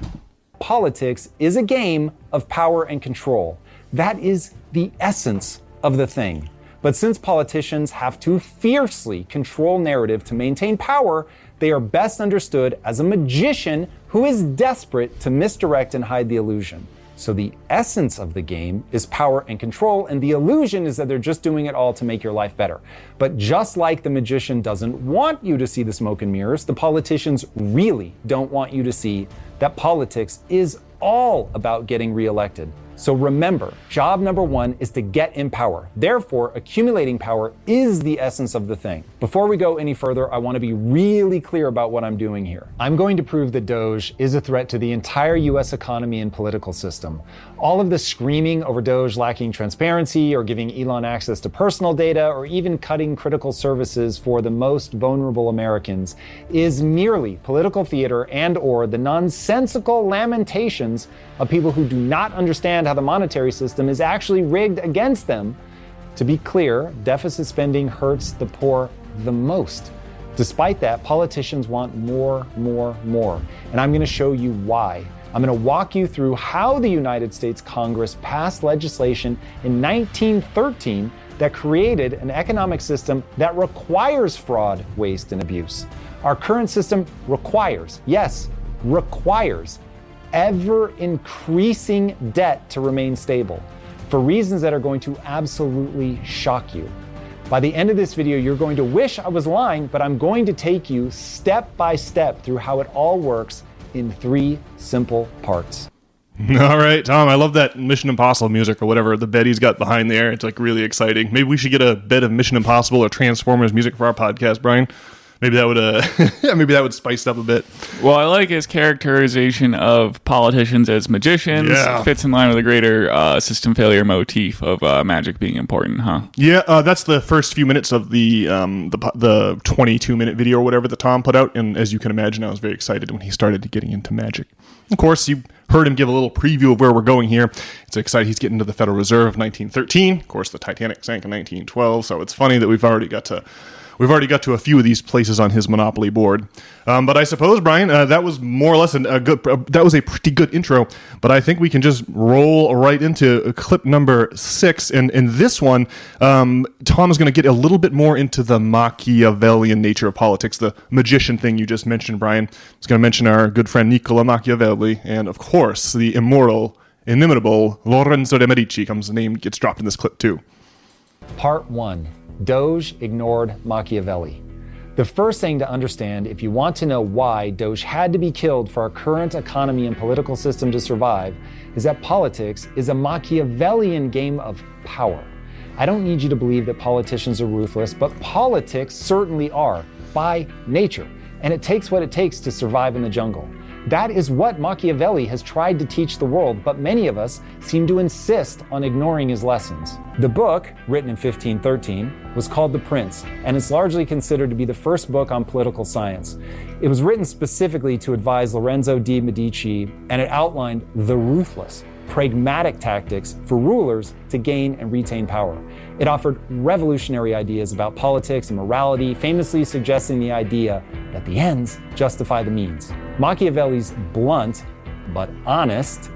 Politics is a game of power and control. That is the essence of the thing. But since politicians have to fiercely control narrative to maintain power, they are best understood as a magician who is desperate to misdirect and hide the illusion. So the essence of the game is power and control, and the illusion is that they're just doing it all to make your life better. But just like the magician doesn't want you to see the smoke and mirrors, the politicians really don't want you to see that politics is all about getting reelected. So remember, job number one is to get in power. Therefore, accumulating power is the essence of the thing. Before we go any further, I want to be really clear about what I'm doing here. I'm going to prove that Doge is a threat to the entire US economy and political system. All of the screaming over Doge lacking transparency or giving Elon access to personal data or even cutting critical services for the most vulnerable Americans is merely political theater and/or the nonsensical lamentations of people who do not understand how the monetary system is actually rigged against them. To be clear, deficit spending hurts the poor the most. Despite that, politicians want more. And I'm going to show you why. I'm going to walk you through how the United States Congress passed legislation in 1913 that created an economic system that requires fraud, waste, and abuse. Our current system requires ever-increasing debt to remain stable for reasons that are going to absolutely shock you. By the end of this video, you're going to wish I was lying, but I'm going to take you step by step through how it all works in 3 simple parts. All right, Tom, I love that Mission Impossible music or whatever the bed he's got behind there. It's like really exciting. Maybe we should get a bed of Mission Impossible or Transformers music for our podcast, Brian. Maybe that would maybe that would spice it up a bit. Well, I like his characterization of politicians as magicians. Yeah. Fits in line with the greater system failure motif of magic being important, huh? Yeah, that's the first few minutes of the 22-minute video or whatever that Tom put out. And as you can imagine, I was very excited when he started getting into magic. Of course, you heard him give a little preview of where we're going here. It's exciting. He's getting to the Federal Reserve of 1913. Of course, the Titanic sank in 1912. So it's funny that we've already got to a few of these places on his Monopoly board. But I suppose, Brian, that was more or less that was a pretty good intro. But I think we can just roll right into clip number 6. And in this one, Tom is going to get a little bit more into the Machiavellian nature of politics, the magician thing you just mentioned, Brian. He's going to mention our good friend Niccolo Machiavelli, and of course, the immortal, inimitable Lorenzo de' Medici gets dropped in this clip too. Part 1. Doge ignored Machiavelli. The first thing to understand if you want to know why Doge had to be killed for our current economy and political system to survive is that politics is a Machiavellian game of power. I don't need you to believe that politicians are ruthless, but politics certainly are, by nature, and it takes what it takes to survive in the jungle. That is what Machiavelli has tried to teach the world, but many of us seem to insist on ignoring his lessons. The book, written in 1513, was called The Prince, and it's largely considered to be the first book on political science. It was written specifically to advise Lorenzo de' Medici, and it outlined the ruthless, pragmatic tactics for rulers to gain and retain power. It offered revolutionary ideas about politics and morality, famously suggesting the idea that the ends justify the means. Machiavelli's blunt, but honest,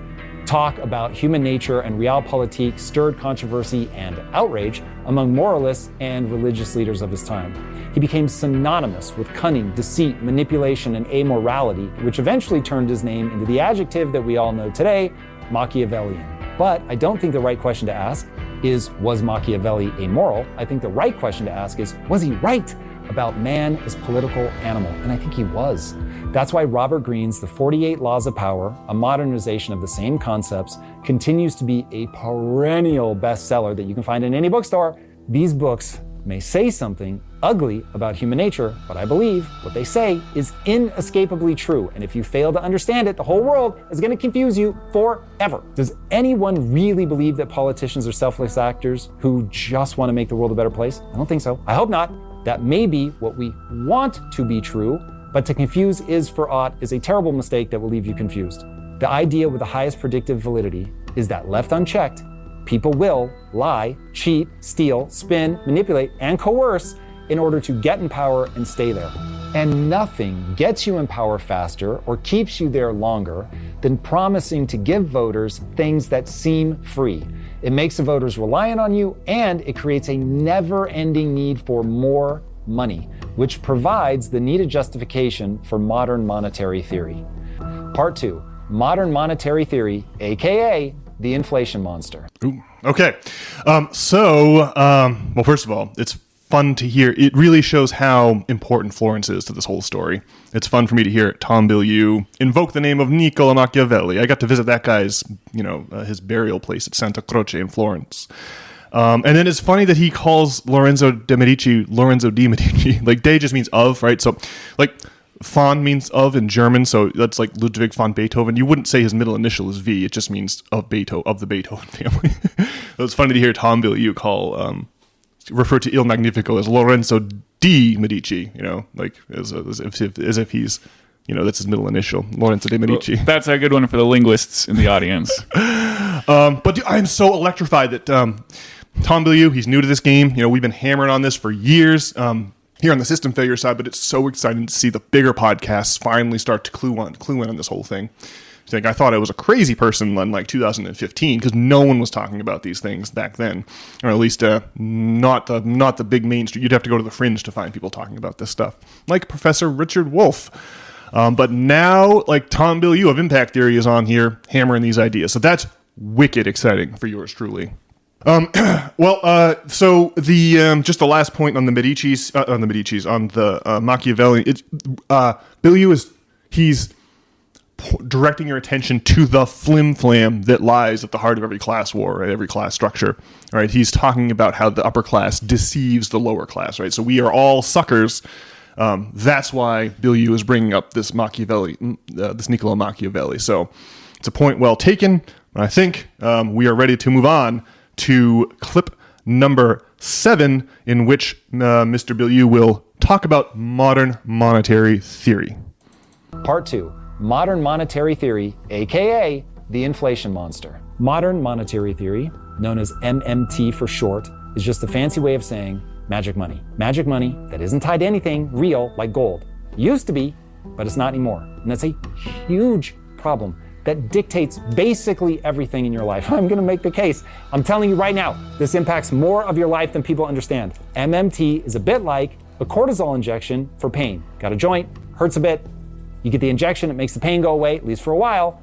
talk about human nature and realpolitik stirred controversy and outrage among moralists and religious leaders of his time. He became synonymous with cunning, deceit, manipulation, and amorality, which eventually turned his name into the adjective that we all know today, Machiavellian. But I don't think the right question to ask is, was Machiavelli amoral? I think the right question to ask is, was he right about man as political animal? And I think he was. That's why Robert Greene's The 48 Laws of Power, a modernization of the same concepts, continues to be a perennial bestseller that you can find in any bookstore. These books may say something ugly about human nature, but I believe what they say is inescapably true. And if you fail to understand it, the whole world is going to confuse you forever. Does anyone really believe that politicians are selfless actors who just want to make the world a better place? I don't think so. I hope not. That may be what we want to be true, but to confuse is for aught is a terrible mistake that will leave you confused. The idea with the highest predictive validity is that left unchecked, people will lie, cheat, steal, spin, manipulate, and coerce in order to get in power and stay there. And nothing gets you in power faster or keeps you there longer than promising to give voters things that seem free. It makes the voters reliant on you, and it creates a never-ending need for more money, which provides the needed justification for modern monetary theory. Part 2, modern monetary theory, aka the inflation monster. Ooh, okay. Well, first of all, it's fun to hear. It really shows how important Florence is to this whole story. It's fun for me to hear Tom Bilyeu invoke the name of Niccolo Machiavelli. I got to visit that guy's, his burial place at Santa Croce in Florence. And then it's funny that he calls Lorenzo de' Medici. Like, de just means of, right? So, like, von means of in German, so that's like Ludwig von Beethoven. You wouldn't say his middle initial is V. It just means of the Beethoven family. It's funny to hear Tom Bilyeu refer to Il Magnifico as Lorenzo de' Medici, as if he's, that's his middle initial, Lorenzo de' Medici. Well, that's a good one for the linguists in the audience. But I'm so electrified that Tom Bilyeu, he's new to this game. We've been hammering on this for years here on the system failure side, but it's so exciting to see the bigger podcasts finally start to clue in on this whole thing. I thought I was a crazy person in like 2015 because no one was talking about these things back then, or at least not the big mainstream. You'd have to go to the fringe to find people talking about this stuff, like Professor Richard Wolff. But now, like Tom Bilyeu of Impact Theory is on here hammering these ideas, so that's wicked exciting for yours truly. So the just the last point on the Machiavelli. Bilyeu he's directing your attention to the flim-flam that lies at the heart of every class war, right? Every class structure. All right, he's talking about how the upper class deceives the lower class, right? So we are all suckers. That's why Bilyeu is bringing up this Machiavelli, this Niccolo Machiavelli. So it's a point well taken. I think we are ready to move on to clip number 7, in which Mr. Bilyeu will talk about modern monetary theory. Part 2. Modern monetary theory, aka the inflation monster. Modern monetary theory, known as MMT for short, is just a fancy way of saying magic money. Magic money that isn't tied to anything real like gold. Used to be, but it's not anymore. And that's a huge problem that dictates basically everything in your life. I'm gonna make the case. I'm telling you right now, this impacts more of your life than people understand. MMT is a bit like a cortisol injection for pain. Got a joint, hurts a bit, you get the injection, it makes the pain go away, at least for a while,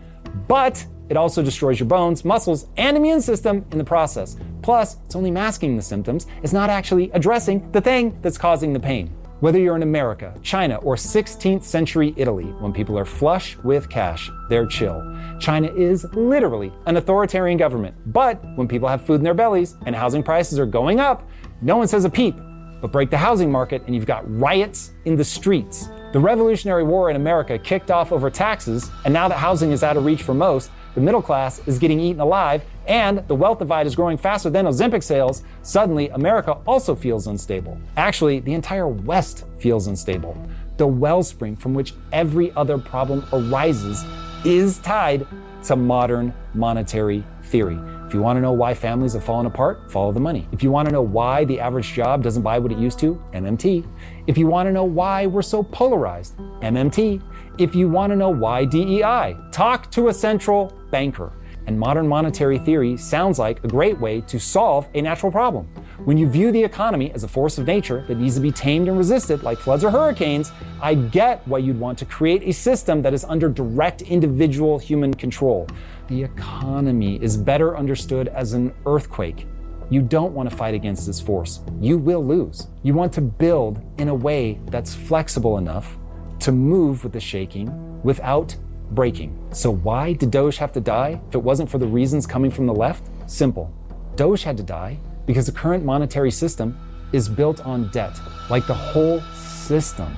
but it also destroys your bones, muscles, and immune system in the process. Plus, it's only masking the symptoms. It's not actually addressing the thing that's causing the pain. Whether you're in America, China, or 16th century Italy, when people are flush with cash, they're chill. China is literally an authoritarian government. But when people have food in their bellies and housing prices are going up, no one says a peep. But break the housing market and you've got riots in the streets. The Revolutionary War in America kicked off over taxes, and now that housing is out of reach for most, the middle class is getting eaten alive, and the wealth divide is growing faster than Ozempic sales. Suddenly, America also feels unstable. Actually, the entire West feels unstable. The wellspring from which every other problem arises is tied to modern monetary theory. If you want to know why families have fallen apart, follow the money. If you want to know why the average job doesn't buy what it used to, MMT. If you want to know why we're so polarized, MMT. If you want to know why DEI, talk to a central banker. And modern monetary theory sounds like a great way to solve a natural problem. When you view the economy as a force of nature that needs to be tamed and resisted like floods or hurricanes, I get why you'd want to create a system that is under direct individual human control. The economy is better understood as an earthquake. You don't want to fight against this force. You will lose. You want to build in a way that's flexible enough to move with the shaking without breaking. So why did Doge have to die if it wasn't for the reasons coming from the left? Simple. Doge had to die because the current monetary system is built on debt. Like the whole system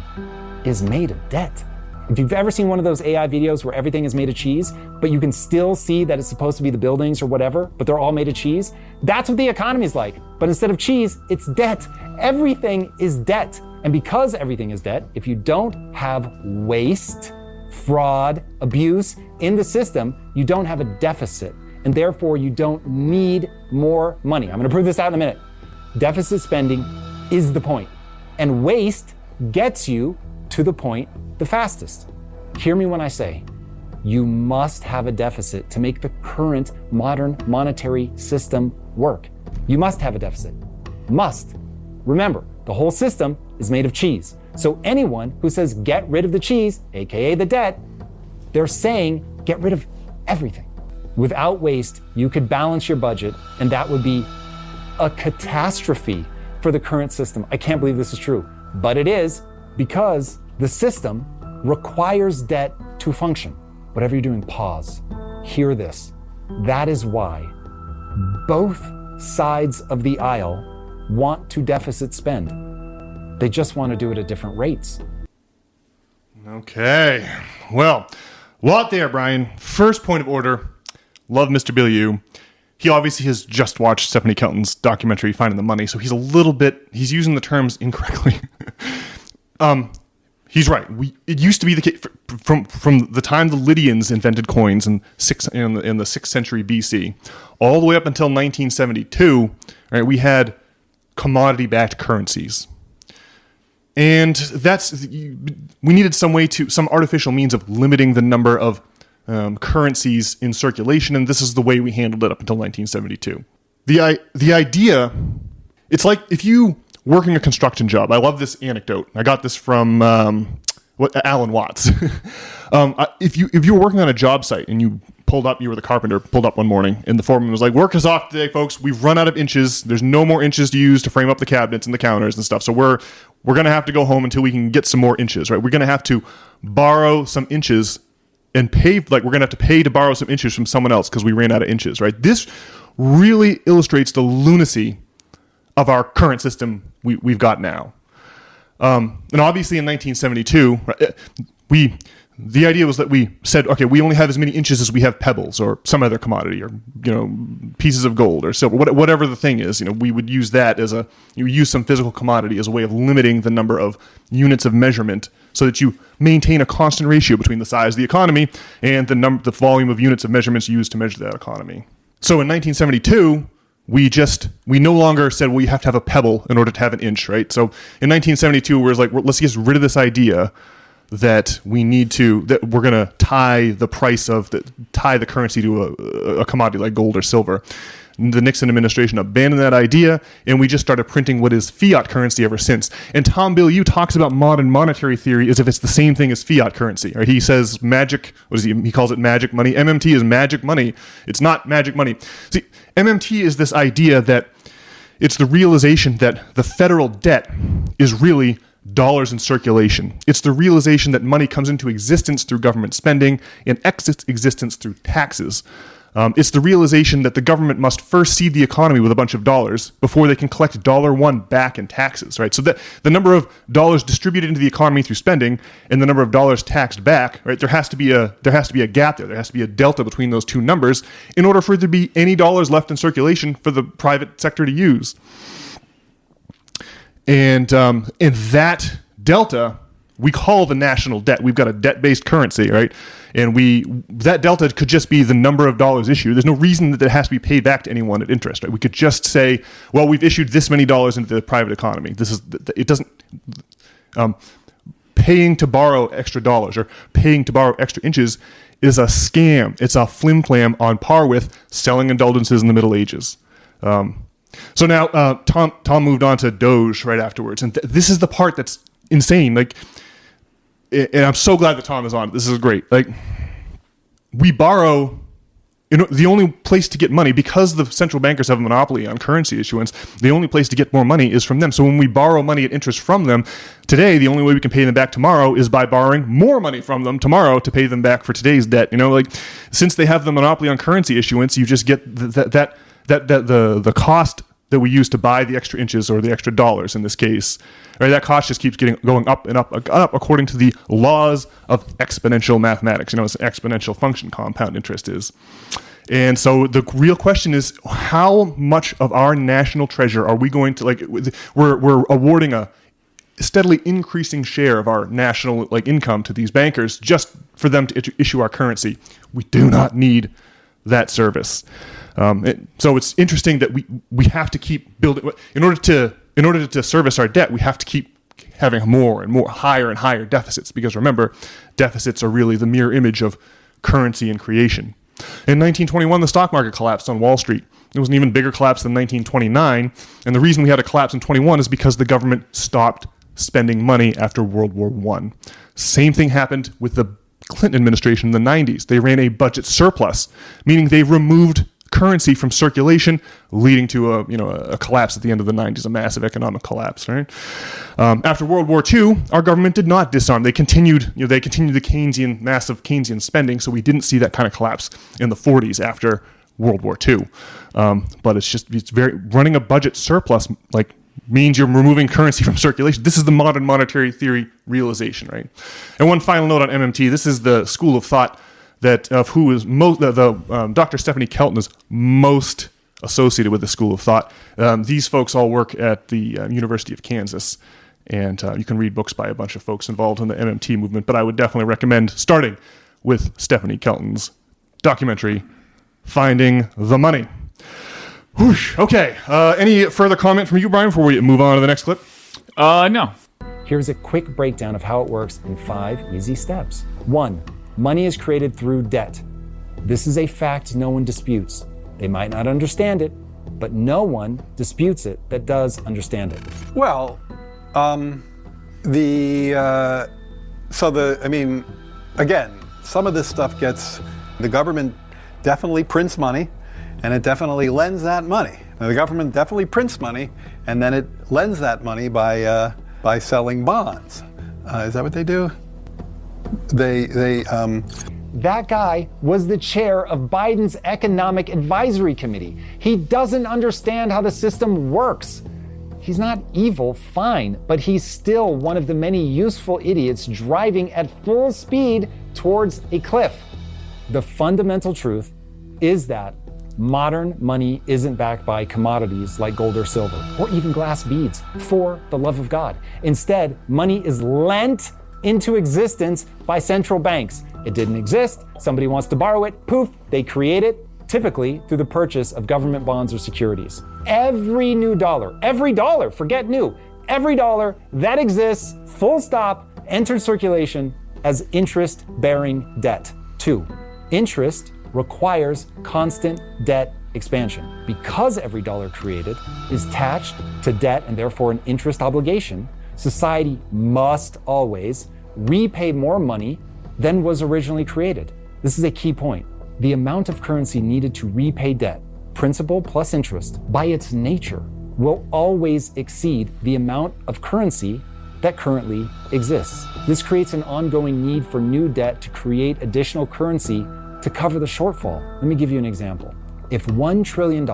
is made of debt. If you've ever seen one of those AI videos where everything is made of cheese, but you can still see that it's supposed to be the buildings or whatever, but they're all made of cheese, that's what the economy is like. But instead of cheese, it's debt. Everything is debt. And because everything is debt, if you don't have waste, fraud, abuse in the system, you don't have a deficit. And therefore, you don't need more money. I'm going to prove this out in a minute. Deficit spending is the point. And waste gets you to the point the fastest. Hear me when I say, you must have a deficit to make the current modern monetary system work. You must have a deficit. Must. Remember, the whole system is made of cheese. So anyone who says get rid of the cheese, aka the debt, they're saying get rid of everything. Without waste, you could balance your budget, and that would be a catastrophe for the current system. I can't believe this is true, but it is, because the system requires debt to function. Whatever you're doing, pause. Hear this. That is why both sides of the aisle want to deficit spend. They just want to do it at different rates. Okay. Well, out there, Brian. First point of order. Love Mr. Bilyeu. He obviously has just watched Stephanie Kelton's documentary, Finding the Money, so he's using the terms incorrectly. He's right. It used to be the case from the time the Lydians invented coins in the 6th century BC, all the way up until 1972. Right, we had commodity-backed currencies, and we needed some artificial means of limiting the number of currencies in circulation, and this is the way we handled it up until 1972. The idea, it's like if you working a construction job. I love this anecdote. I got this from Alan Watts. If you were working on a job site and you were the carpenter, pulled up one morning, and the foreman was like, "Work is off today, folks. We've run out of inches. There's no more inches to use to frame up the cabinets and the counters and stuff. So we're going to have to go home until we can get some more inches, right? We're going to have to borrow some inches and pay, like we're going to have to pay to borrow some inches from someone else because we ran out of inches, right? This really illustrates the lunacy of our current system we've got now. And obviously in 1972, the idea was that we said, okay, we only have as many inches as we have pebbles or some other commodity or, pieces of gold or silver, whatever the thing is. We would use that as you use some physical commodity as a way of limiting the number of units of measurement so that you maintain a constant ratio between the size of the economy and the volume of units of measurements used to measure that economy. So in 1972, we no longer said, well, you have to have a pebble in order to have an inch, right? So in 1972, we was like, let's get rid of this idea that we're going to tie the currency to a commodity like gold or silver. The Nixon administration abandoned that idea, and we just started printing what is fiat currency ever since. And Tom Bilyeu talks about modern monetary theory as if it's the same thing as fiat currency. Right? He says he calls it magic money. MMT is magic money. It's not magic money. See, MMT is this idea that it's the realization that the federal debt is really dollars in circulation. It's the realization that money comes into existence through government spending and exits existence through taxes. It's the realization that the government must first seed the economy with a bunch of dollars before they can collect $1 back in taxes, right? So that the number of dollars distributed into the economy through spending and the number of dollars taxed back, right? There has to be a gap there. There has to be a delta between those two numbers in order for there to be any dollars left in circulation for the private sector to use. And that delta we call the national debt. We've got a debt-based currency, right? And that delta could just be the number of dollars issued. There's no reason that it has to be paid back to anyone at interest, right? We could just say, well, we've issued this many dollars into the private economy. Paying to borrow extra dollars or paying to borrow extra inches is a scam. It's a flim-flam on par with selling indulgences in the Middle Ages. So now Tom moved on to Doge right afterwards, and this is the part that's insane. And I'm so glad that Tom is on. This is great. We borrow. The only place to get money, because the central bankers have a monopoly on currency issuance, the only place to get more money is from them. So when we borrow money at interest from them today, the only way we can pay them back tomorrow is by borrowing more money from them tomorrow to pay them back for today's debt. Since they have the monopoly on currency issuance, you just get the cost that we use to buy the extra inches or the extra dollars in this case, right? That cost just keeps going up and up according to the laws of exponential mathematics. It's an exponential function, compound interest is. And so the real question is, how much of our national treasure are we going to, we're awarding a steadily increasing share of our national income to these bankers just for them to issue our currency. We do not need that service. So it's interesting that we have to keep building in order to service our debt. We have to keep having more and more, higher and higher deficits, because remember, deficits are really the mirror image of currency and creation. In 1921, the stock market collapsed on Wall Street. It was an even bigger collapse than 1929, and the reason we had a collapse in 21 is because the government stopped spending money after World War I. Same thing happened with the Clinton administration in the 90s. They ran a budget surplus, meaning they removed currency from circulation, leading to a collapse at the end of the 90s, a massive economic collapse. Right? After World War II, our government did not disarm. They continued the massive Keynesian spending, so we didn't see that kind of collapse in the 40s after World War II. But it's running a budget surplus means you're removing currency from circulation. This is the modern monetary theory realization, right? And one final note on MMT. This is the school of thought that who is most Dr. Stephanie Kelton is most associated with the school of thought. These folks all work at the University of Kansas, and you can read books by a bunch of folks involved in the MMT movement. But I would definitely recommend starting with Stephanie Kelton's documentary, Finding the Money. Whoosh. Okay. Any further comment from you, Brian, before we move on to the next clip? No. Here's a quick breakdown of how it works in 5 easy steps. 1. Money is created through debt. This is a fact no one disputes. They might not understand it, but no one disputes it that does understand it. Well, again, some of this stuff the government definitely prints money, and it definitely lends that money. Now, the government definitely prints money, and then it lends that money by selling bonds. Is that what they do? that guy was the chair of Biden's Economic Advisory Committee. He doesn't understand how the system works. He's not evil, fine, but he's still one of the many useful idiots driving at full speed towards a cliff. The fundamental truth is that modern money isn't backed by commodities like gold or silver, or even glass beads, for the love of God. Instead, money is lent into existence by central banks. It didn't exist, somebody wants to borrow it, poof, they create it, typically through the purchase of government bonds or securities. Every new dollar, forget new, every dollar that exists, full stop, enters circulation as interest-bearing debt. 2, interest requires constant debt expansion. Because every dollar created is attached to debt and therefore an interest obligation, society must always repay more money than was originally created. This is a key point. The amount of currency needed to repay debt, principal plus interest, by its nature, will always exceed the amount of currency that currently exists. This creates an ongoing need for new debt to create additional currency to cover the shortfall. Let me give you an example. If $1 trillion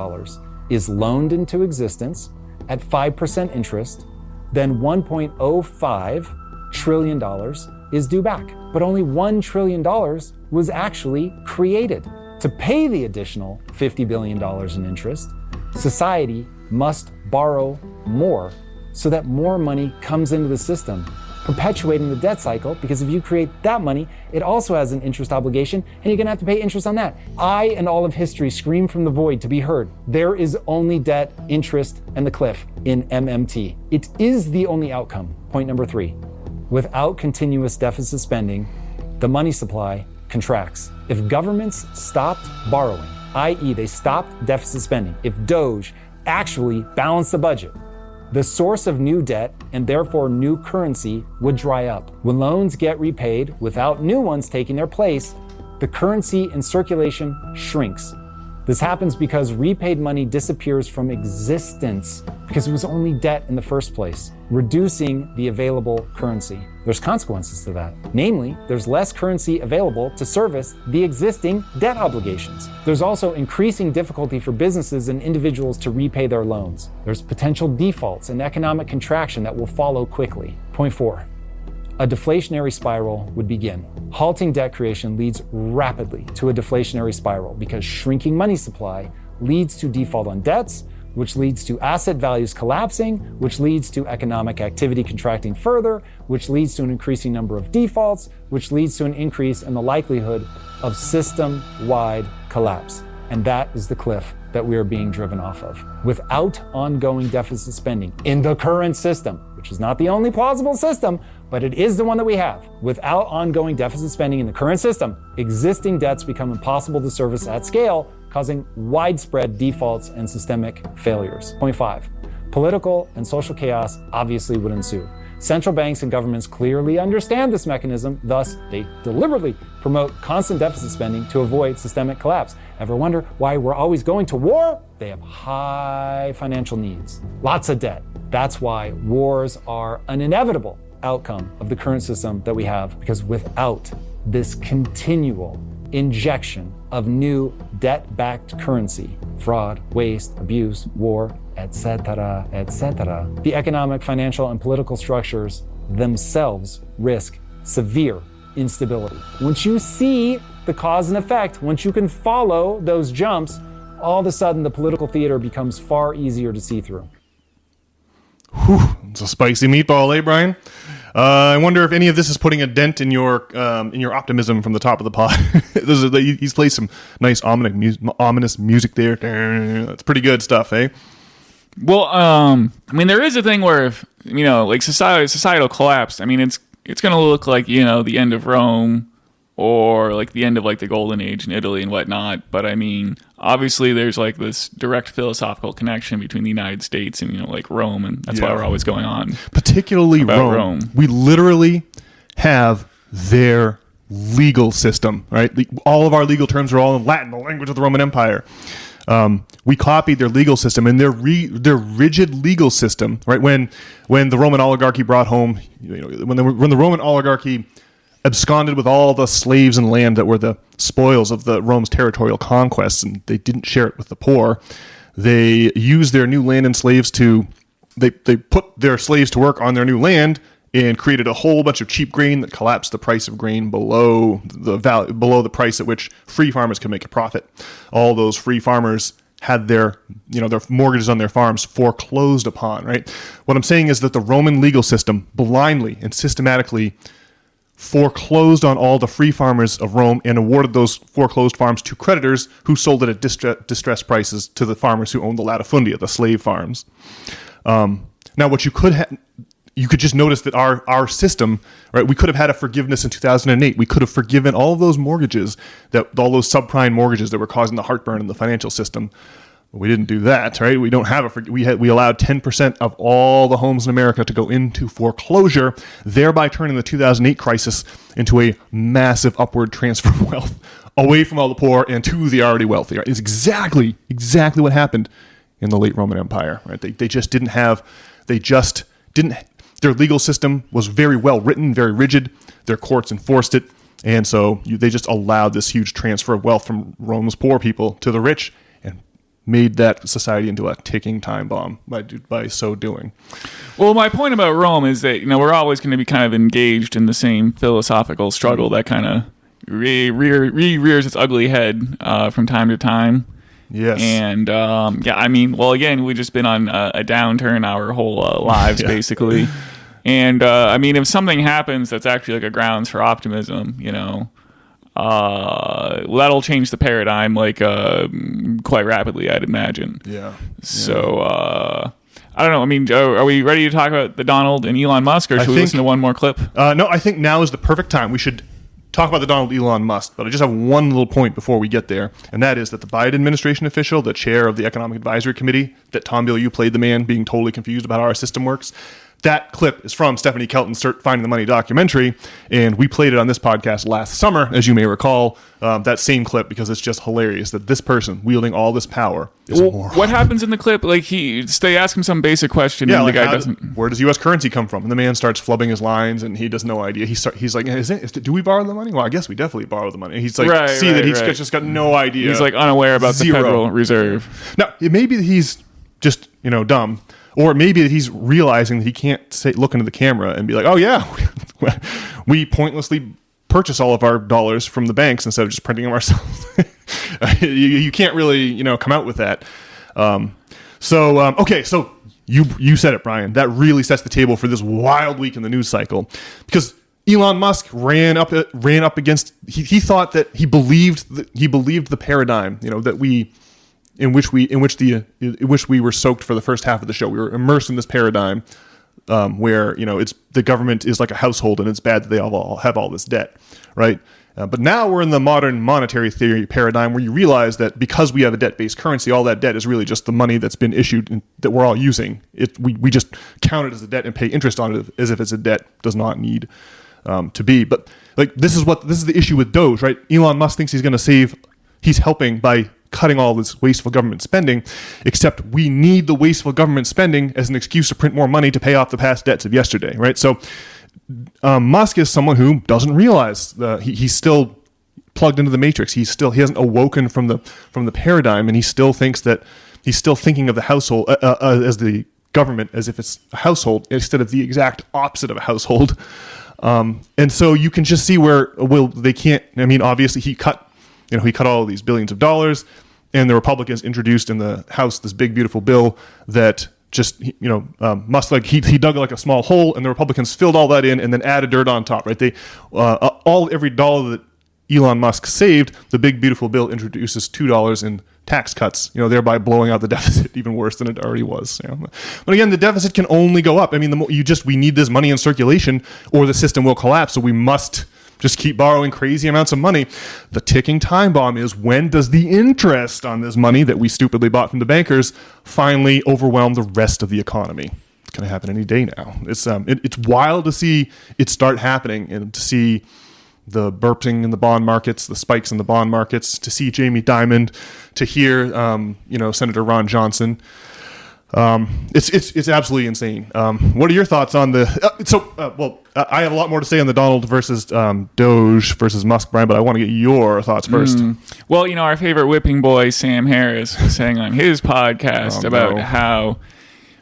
is loaned into existence at 5% interest, then $1.05 trillion is due back. But only $1 trillion was actually created. To pay the additional $50 billion in interest, society must borrow more so that more money comes into the system, perpetuating the debt cycle, because if you create that money, it also has an interest obligation, and you're gonna have to pay interest on that. I and all of history scream from the void to be heard. There is only debt, interest, and the cliff in MMT. It is the only outcome. Point number 3. Without continuous deficit spending, the money supply contracts. If governments stopped borrowing, i.e. they stopped deficit spending, if Doge actually balanced the budget, the source of new debt and therefore new currency would dry up. When loans get repaid without new ones taking their place, the currency in circulation shrinks. This happens because repaid money disappears from existence because it was only debt in the first place, reducing the available currency. There's consequences to that. Namely, there's less currency available to service the existing debt obligations. There's also increasing difficulty for businesses and individuals to repay their loans. There's potential defaults and economic contraction that will follow quickly. Point 4. A deflationary spiral would begin. Halting debt creation leads rapidly to a deflationary spiral because shrinking money supply leads to default on debts, which leads to asset values collapsing, which leads to economic activity contracting further, which leads to an increasing number of defaults, which leads to an increase in the likelihood of system-wide collapse. And that is the cliff that we are being driven off of. Without ongoing deficit spending in the current system, which is not the only plausible system, but it is the one that we have. Without ongoing deficit spending in the current system, existing debts become impossible to service at scale, causing widespread defaults and systemic failures. Point 5, political and social chaos obviously would ensue. Central banks and governments clearly understand this mechanism, thus they deliberately promote constant deficit spending to avoid systemic collapse. Ever wonder why we're always going to war? They have high financial needs, lots of debt. That's why wars are an inevitable outcome of the current system that we have, because without this continual injection of new debt-backed currency, fraud, waste, abuse, war, etc., etc., the economic, financial, and political structures themselves risk severe instability. Once you see the cause and effect, once you can follow those jumps, all of a sudden the political theater becomes far easier to see through. Whew, it's a spicy meatball, eh, Brian? I wonder if any of this is putting a dent in your optimism from the top of the pod. He's played some nice ominous music there. That's pretty good stuff, eh? Well, I mean, there is a thing where if, like societal collapse, I mean, it's going to look like, the end of Rome or like the end of like the Golden Age in Italy and whatnot. But I mean, obviously there's like this direct philosophical connection between the United States and, like Rome. And that's why we're always going on. Particularly Rome. We literally have their legal system, right? All of our legal terms are all in Latin, the language of the Roman Empire. We copied their legal system, and their rigid legal system, right? When the Roman oligarchy brought home, when the Roman oligarchy absconded with all the slaves and land that were the spoils of the Rome's territorial conquests, and they didn't share it with the poor. They used their new land and slaves to they put their slaves to work on their new land and created a whole bunch of cheap grain that collapsed the price of grain below the price at which free farmers could make a profit. All those free farmers had their mortgages on their farms foreclosed upon, right? What I'm saying is that the Roman legal system blindly and systematically foreclosed on all the free farmers of Rome and awarded those foreclosed farms to creditors who sold it at distressed prices to the farmers who owned the latifundia, the slave farms. Now, what you could just notice that our system, right? We could have had a forgiveness in 2008. We could have forgiven all of those mortgages, all those subprime mortgages that were causing the heartburn in the financial system. But we didn't do that, right? We don't have we allowed 10% of all the homes in America to go into foreclosure, thereby turning the 2008 crisis into a massive upward transfer of wealth away from all the poor and to the already wealthy. Right? It's exactly what happened in the late Roman Empire, right? They just didn't. Their legal system was very well written, very rigid. Their courts enforced it. And so they just allowed this huge transfer of wealth from Rome's poor people to the rich and made that society into a ticking time bomb by so doing. Well, my point about Rome is that, we're always going to be kind of engaged in the same philosophical struggle that kind of rears its ugly head from time to time. Yes. And, again, we've just been on a downturn our whole lives, basically. And, if something happens that's actually like a grounds for optimism, that'll change the paradigm quite rapidly, I'd imagine. Yeah. So, I don't know. Are we ready to talk about the Donald and Elon Musk, or should we listen to one more clip? No, I think now is the perfect time. We should talk about the Donald Elon Musk, but I just have one little point before we get there, and that is that the Biden administration official, the chair of the Economic Advisory Committee, that Tom Bilyeu played the man being totally confused about how our system works, that clip is from Stephanie Kelton's Finding the Money documentary, and we played it on this podcast last summer, as you may recall, that same clip, because it's just hilarious that this person wielding all this power is a moron. What happens in the clip? They ask him some basic question, and the guy doesn't. Where does U.S. currency come from? And the man starts flubbing his lines, and he has no idea. He's like, do we borrow the money? Well, I guess we definitely borrow the money. And he's like, he's just got no idea. He's like unaware about the Federal Reserve. Now, it may be that he's just dumb. Or maybe that he's realizing that he can't look into the camera and be like, oh, yeah, we pointlessly purchase all of our dollars from the banks instead of just printing them ourselves. You can't really, come out with that. So you said it, Brian. That really sets the table for this wild week in the news cycle. Because Elon Musk ran up against, he thought that he believed the paradigm, that in which we were soaked for the first half of the show. We were immersed in this paradigm where it's the government is like a household, and it's bad that they all have all this debt, right? But now we're in the modern monetary theory paradigm where you realize that because we have a debt-based currency, all that debt is really just the money that's been issued and that we're all using. We just count it as a debt and pay interest on it as if it's a debt. Does not need to be. But this is the issue with Doge, right? Elon Musk thinks he's going to save. He's helping by cutting all this wasteful government spending, except we need the wasteful government spending as an excuse to print more money to pay off the past debts of yesterday, right? So Musk is someone who doesn't realize he's still plugged into the matrix. He hasn't awoken from the paradigm, and he still thinks that he's still thinking of the household as the government as if it's a household instead of the exact opposite of a household. And so you can just see where they can't. I mean, obviously he cut all of these billions of dollars, and the Republicans introduced in the House this big, beautiful bill that just, Musk, he dug like a small hole, and the Republicans filled all that in and then added dirt on top, right? They, every dollar that Elon Musk saved, the big, beautiful bill introduces $2 in tax cuts, thereby blowing out the deficit even worse than it already was. But again, the deficit can only go up. I mean, we need this money in circulation, or the system will collapse. So we must just keep borrowing crazy amounts of money. The ticking time bomb is, when does the interest on this money that we stupidly bought from the bankers finally overwhelm the rest of the economy? It's going to happen any day now. It's wild to see it start happening, and to see the burping in the bond markets, the spikes in the bond markets, to see Jamie Dimon, to hear Senator Ron Johnson. It's absolutely insane. What are your thoughts on the? I have a lot more to say on the Donald versus Doge versus Musk, Brian, but I want to get your thoughts first. Well, our favorite whipping boy Sam Harris was saying on his podcast about how,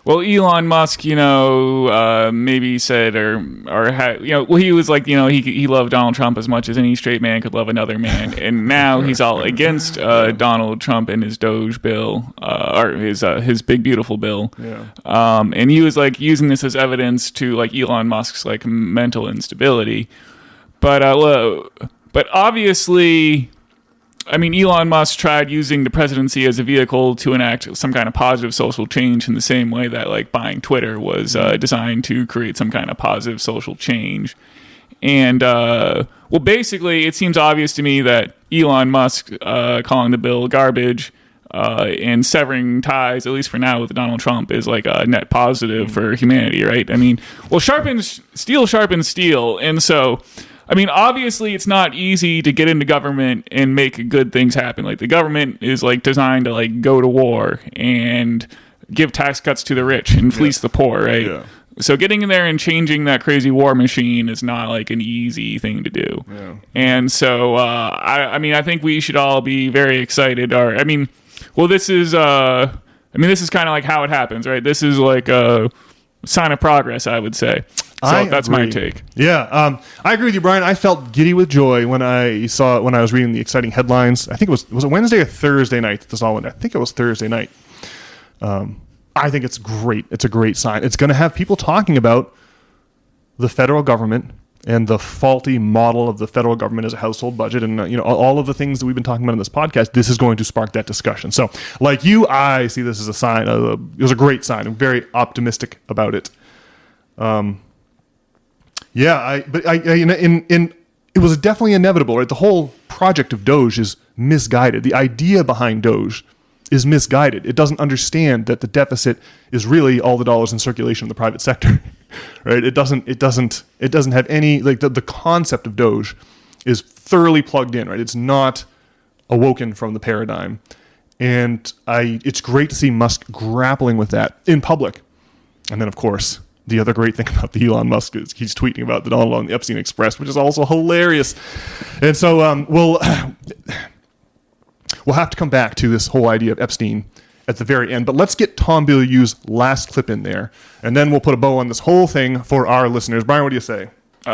well, Elon Musk, maybe said he was like, he loved Donald Trump as much as any straight man could love another man, and now he's all against Donald Trump and his Doge bill, or his big beautiful bill, and he was like using this as evidence to like Elon Musk's like mental instability, but obviously. I mean, Elon Musk tried using the presidency as a vehicle to enact some kind of positive social change in the same way that, like, buying Twitter was designed to create some kind of positive social change. And, basically, it seems obvious to me that Elon Musk calling the bill garbage and severing ties, at least for now, with Donald Trump is like a net positive for humanity, right? I mean, well, steel sharpens steel, and so... I mean, obviously, it's not easy to get into government and make good things happen. Like, the government is, like, designed to, like, go to war and give tax cuts to the rich and fleece the poor, right? Yeah. So getting in there and changing that crazy war machine is not, like, an easy thing to do. Yeah. And so, I think we should all be very excited. This is kind of like how it happens, right? This is, like, a sign of progress, I would say. So that's my take. Yeah, I agree with you, Brian. I felt giddy with joy when I was reading the exciting headlines. I think was it Wednesday or Thursday night that this all went. I think it was Thursday night. I think it's great. It's a great sign. It's going to have people talking about the federal government and the faulty model of the federal government as a household budget, and all of the things that we've been talking about in this podcast. This is going to spark that discussion. So, like you, I see this as a sign. It was a great sign. I'm very optimistic about it. It was definitely inevitable, right? The whole project of Doge is misguided. The idea behind Doge is misguided. It doesn't understand that the deficit is really all the dollars in circulation in the private sector, right? It doesn't have any, like, the concept of Doge is thoroughly plugged in, right? It's not awoken from the paradigm. And it's great to see Musk grappling with that in public. And then, of course, the other great thing about the Elon Musk is he's tweeting about the Donald on the Epstein Express, which is also hilarious. And so we'll have to come back to this whole idea of Epstein at the very end. But let's get Tom Bilyeu's last clip in there, and then we'll put a bow on this whole thing for our listeners. Brian, what do you say?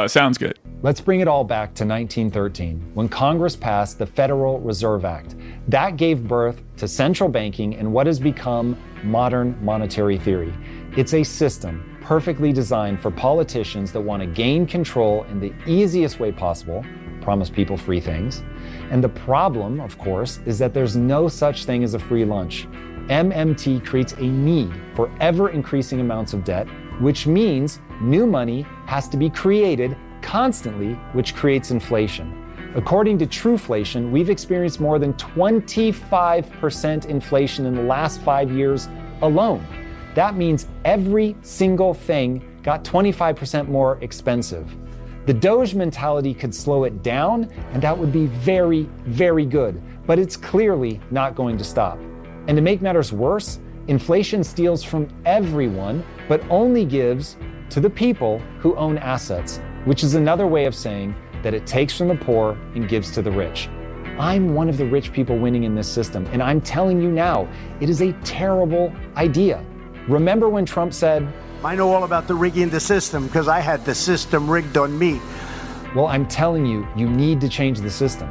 Sounds good. Let's bring it all back to 1913, when Congress passed the Federal Reserve Act. That gave birth to central banking and what has become modern monetary theory. It's a system perfectly designed for politicians that want to gain control in the easiest way possible, promise people free things. And the problem, of course, is that there's no such thing as a free lunch. MMT creates a need for ever-increasing amounts of debt, which means new money has to be created constantly, which creates inflation. According to Truflation, we've experienced more than 25% inflation in the last 5 years alone. That means every single thing got 25% more expensive. The Doge mentality could slow it down, and that would be very, very good. But it's clearly not going to stop. And to make matters worse, inflation steals from everyone, but only gives to the people who own assets, which is another way of saying that it takes from the poor and gives to the rich. I'm one of the rich people winning in this system, and I'm telling you now, it is a terrible idea. Remember when Trump said, I know all about the rigging the system because I had the system rigged on me. Well, I'm telling you, you need to change the system.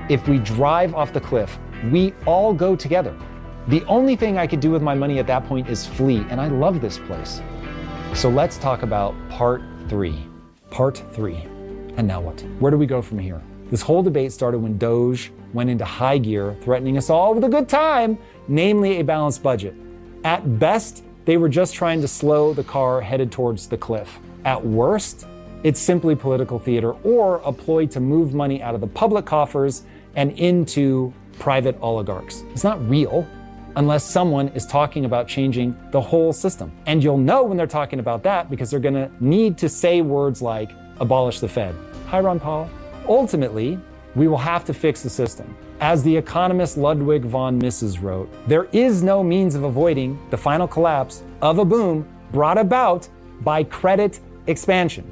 If we drive off the cliff, we all go together. The only thing I could do with my money at that point is flee, and I love this place. So let's talk about part 3. Part 3. And now what? Where do we go from here? This whole debate started when Doge went into high gear, threatening us all with a good time, namely a balanced budget. At best, they were just trying to slow the car headed towards the cliff. At worst, it's simply political theater or a ploy to move money out of the public coffers and into private oligarchs. It's not real unless someone is talking about changing the whole system. And you'll know when they're talking about that because they're gonna need to say words like abolish the Fed. Hi, Ron Paul. Ultimately, we will have to fix the system. As the economist Ludwig von Mises wrote, there is no means of avoiding the final collapse of a boom brought about by credit expansion.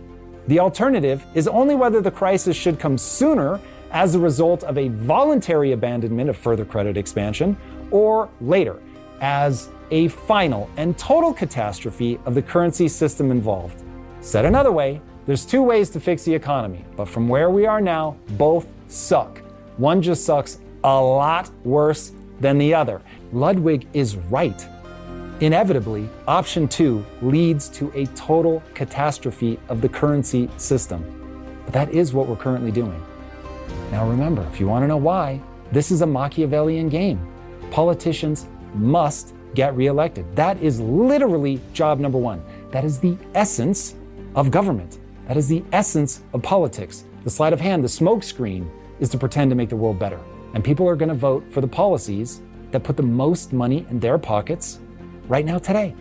The alternative is only whether the crisis should come sooner as a result of a voluntary abandonment of further credit expansion, or later, as a final and total catastrophe of the currency system involved. Said another way, there's two ways to fix the economy, but from where we are now, both suck. One just sucks a lot worse than the other. Ludwig is right. Inevitably, option 2 leads to a total catastrophe of the currency system. But that is what we're currently doing. Now remember, if you want to know why, this is a Machiavellian game. Politicians must get reelected. That is literally job number 1. That is the essence of government. That is the essence of politics. The sleight of hand, the smoke screen, is to pretend to make the world better. And people are going to vote for the policies that put the most money in their pockets right now today.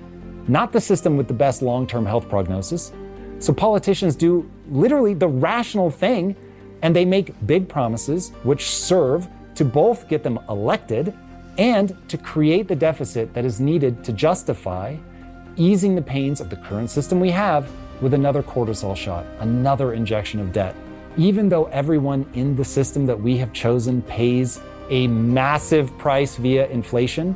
Not the system with the best long-term health prognosis. So politicians do literally the rational thing, and they make big promises which serve to both get them elected and to create the deficit that is needed to justify easing the pains of the current system we have with another cortisol shot, another injection of debt. Even though everyone in the system that we have chosen pays a massive price via inflation,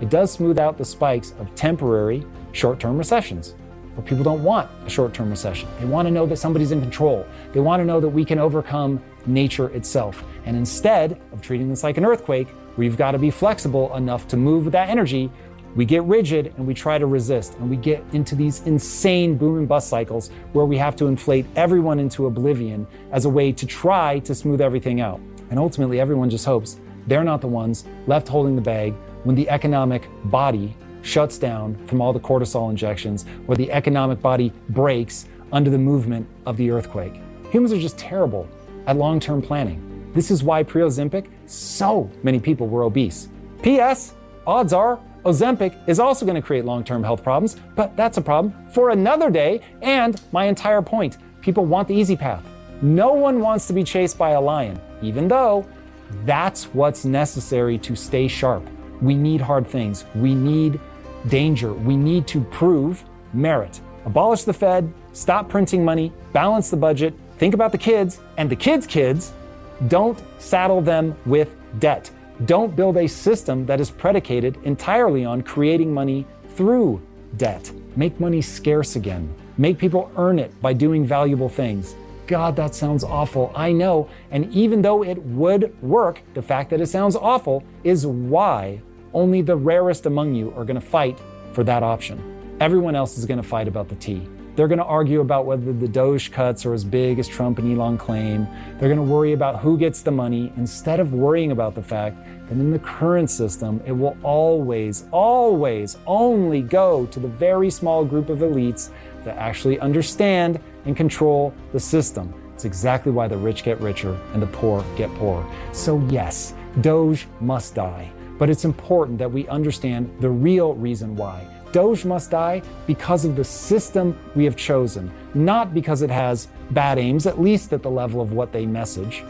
it does smooth out the spikes of temporary short-term recessions. But people don't want a short-term recession. They want to know that somebody's in control. They want to know that we can overcome nature itself. And instead of treating this like an earthquake, we've got to be flexible enough to move with that energy. We get rigid and we try to resist, and we get into these insane boom and bust cycles where we have to inflate everyone into oblivion as a way to try to smooth everything out. And ultimately, everyone just hopes they're not the ones left holding the bag when the economic body shuts down from all the cortisol injections, or the economic body breaks under the movement of the earthquake. Humans are just terrible at long-term planning. This is why pre-Ozempic, so many people were obese. P.S. Odds are Ozempic is also going to create long-term health problems, but that's a problem for another day. And my entire point, people want the easy path. No one wants to be chased by a lion, even though that's what's necessary to stay sharp. We need hard things. We need danger. We need to prove merit. Abolish the Fed, stop printing money, balance the budget, think about the kids, and the kids' kids. Don't saddle them with debt. Don't build a system that is predicated entirely on creating money through debt. Make money scarce again. Make people earn it by doing valuable things. God, that sounds awful. I know. And even though it would work, the fact that it sounds awful is why only the rarest among you are going to fight for that option. Everyone else is going to fight about the T. They're going to argue about whether the Doge cuts are as big as Trump and Elon claim. They're going to worry about who gets the money instead of worrying about the fact that in the current system, it will always only go to the very small group of elites that actually understand and control the system. It's exactly why the rich get richer and the poor get poorer. So yes, Doge must die, but it's important that we understand the real reason why. Doge must die because of the system we have chosen, not because it has bad aims, at least at the level of what they message,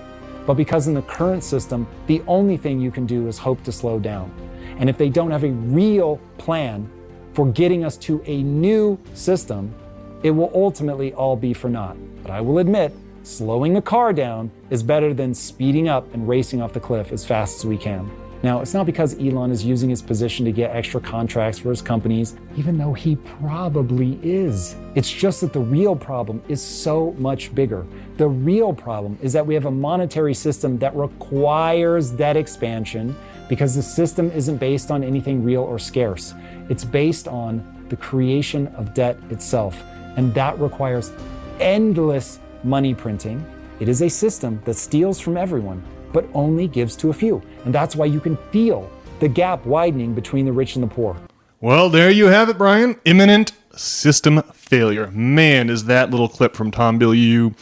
but because in the current system, the only thing you can do is hope to slow down. And if they don't have a real plan for getting us to a new system, it will ultimately all be for naught. But I will admit, slowing the car down is better than speeding up and racing off the cliff as fast as we can. Now, it's not because Elon is using his position to get extra contracts for his companies, even though he probably is. It's just that the real problem is so much bigger. The real problem is that we have a monetary system that requires debt expansion because the system isn't based on anything real or scarce. It's based on the creation of debt itself, and that requires endless money printing. It is a system that steals from everyone, but only gives to a few. And that's why you can feel the gap widening between the rich and the poor. Well, there you have it, Brian. Imminent system failure. Man, is that little clip from Tom Bilyeu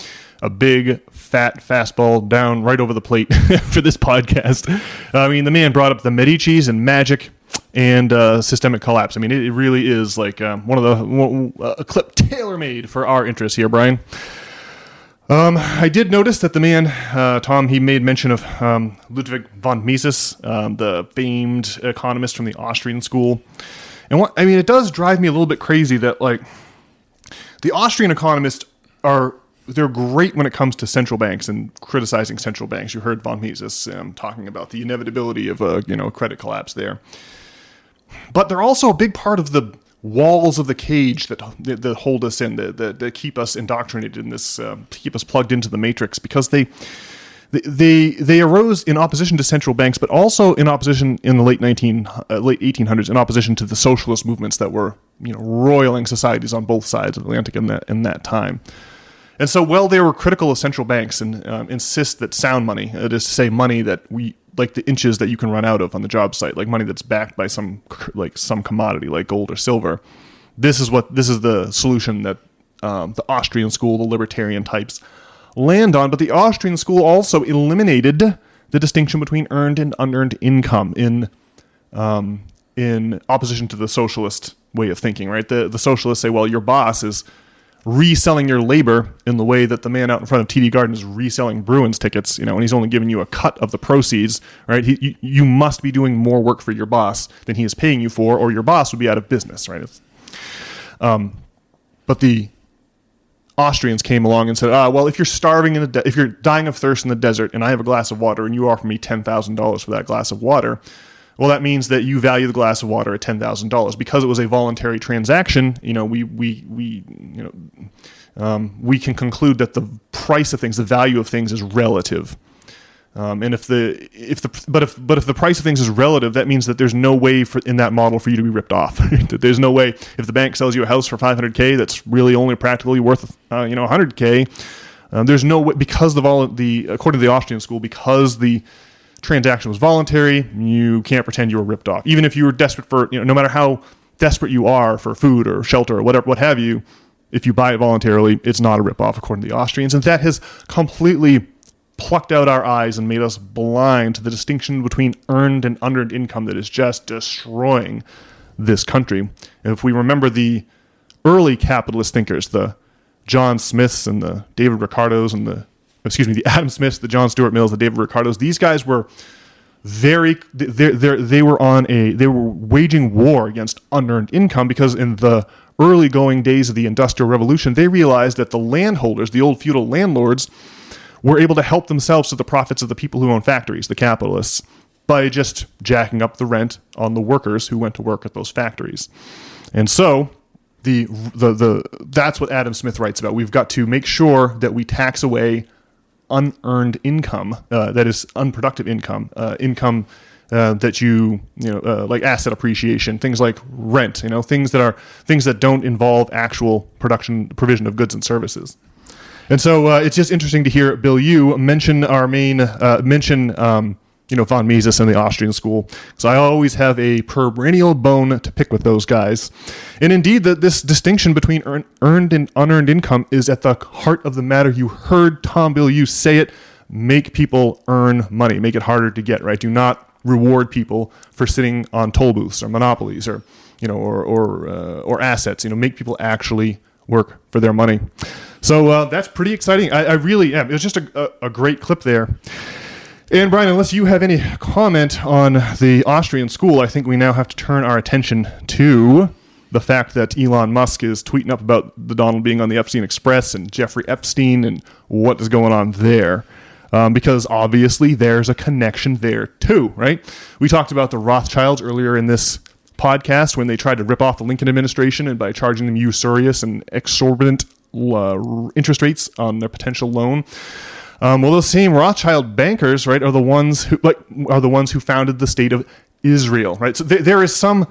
a big, fat fastball down right over the plate for this podcast. I mean, the man brought up the Medicis and magic and systemic collapse. I mean, it really is like a clip tailor-made for our interests here, Brian. I did notice that the man, Tom, he made mention of Ludwig von Mises, the famed economist from the Austrian school. And it does drive me a little bit crazy that, like, the Austrian economists they're great when it comes to central banks and criticizing central banks. You heard von Mises talking about the inevitability of a credit collapse there. But they're also a big part of the walls of the cage that hold us in, that keep us indoctrinated in this, keep us plugged into the matrix, because they arose in opposition to central banks, but also in opposition in the late 1800s, in opposition to the socialist movements that were roiling societies on both sides of the Atlantic in that time. And so, while they were critical of central banks and insist that sound money, that is to say, money that like the inches that you can run out of on the job site, like money that's backed by some commodity like gold or silver. This is the solution that the Austrian school, the libertarian types, land on. But the Austrian school also eliminated the distinction between earned and unearned income in opposition to the socialist way of thinking. Right? The socialists say, well, your boss is reselling your labor in the way that the man out in front of TD Garden is reselling Bruins tickets, and he's only giving you a cut of the proceeds, right? You must be doing more work for your boss than he is paying you for, or your boss would be out of business, right? But the Austrians came along and said, well, if you're starving if you're dying of thirst in the desert, and I have a glass of water, and you offer me $10,000 for that glass of water, well, that means that you value the glass of water at $10,000 because it was a voluntary transaction. We can conclude that the price of things, the value of things, is relative. And if the price of things is relative, that means that there's no way in that model for you to be ripped off. There's no way if the bank sells you a house for $500K that's really only practically worth $100K. There's no way, because according to the Austrian school, because the transaction was voluntary, you can't pretend you were ripped off. Even if you were desperate for, no matter how desperate you are for food or shelter or whatever, what have you, if you buy it voluntarily, it's not a rip-off according to the Austrians. And that has completely plucked out our eyes and made us blind to the distinction between earned and unearned income that is just destroying this country. And if we remember the early capitalist thinkers, the John Smiths and the David Ricardos and the Adam Smiths, the John Stuart Mills, the David Ricardos, these guys were they were waging war against unearned income, because in the early going days of the Industrial Revolution, they realized that the landholders, the old feudal landlords, were able to help themselves to the profits of the people who own factories, the capitalists, by just jacking up the rent on the workers who went to work at those factories. And so that's what Adam Smith writes about. We've got to make sure that we tax away unearned income, that is unproductive income, that like asset appreciation, things like rent, things that don't involve actual provision of goods and services. And so it's just interesting to hear Bilyeu mention von Mises and the Austrian school. So I always have a perennial bone to pick with those guys. And indeed, this distinction between earned and unearned income is at the heart of the matter. You heard Tom Bilyeu say it: make people earn money, make it harder to get, right? Do not reward people for sitting on toll booths or monopolies or assets. Make people actually work for their money. So that's pretty exciting. I really am. It was just a great clip there. And Brian, unless you have any comment on the Austrian school, I think we now have to turn our attention to the fact that Elon Musk is tweeting up about the Donald being on the Epstein Express and Jeffrey Epstein and what is going on there. Because obviously there's a connection there too, right? We talked about the Rothschilds earlier in this podcast when they tried to rip off the Lincoln administration and by charging them usurious and exorbitant interest rates on their potential loan. Well, those same Rothschild bankers, right, are the ones who founded the state of Israel, right? So there is some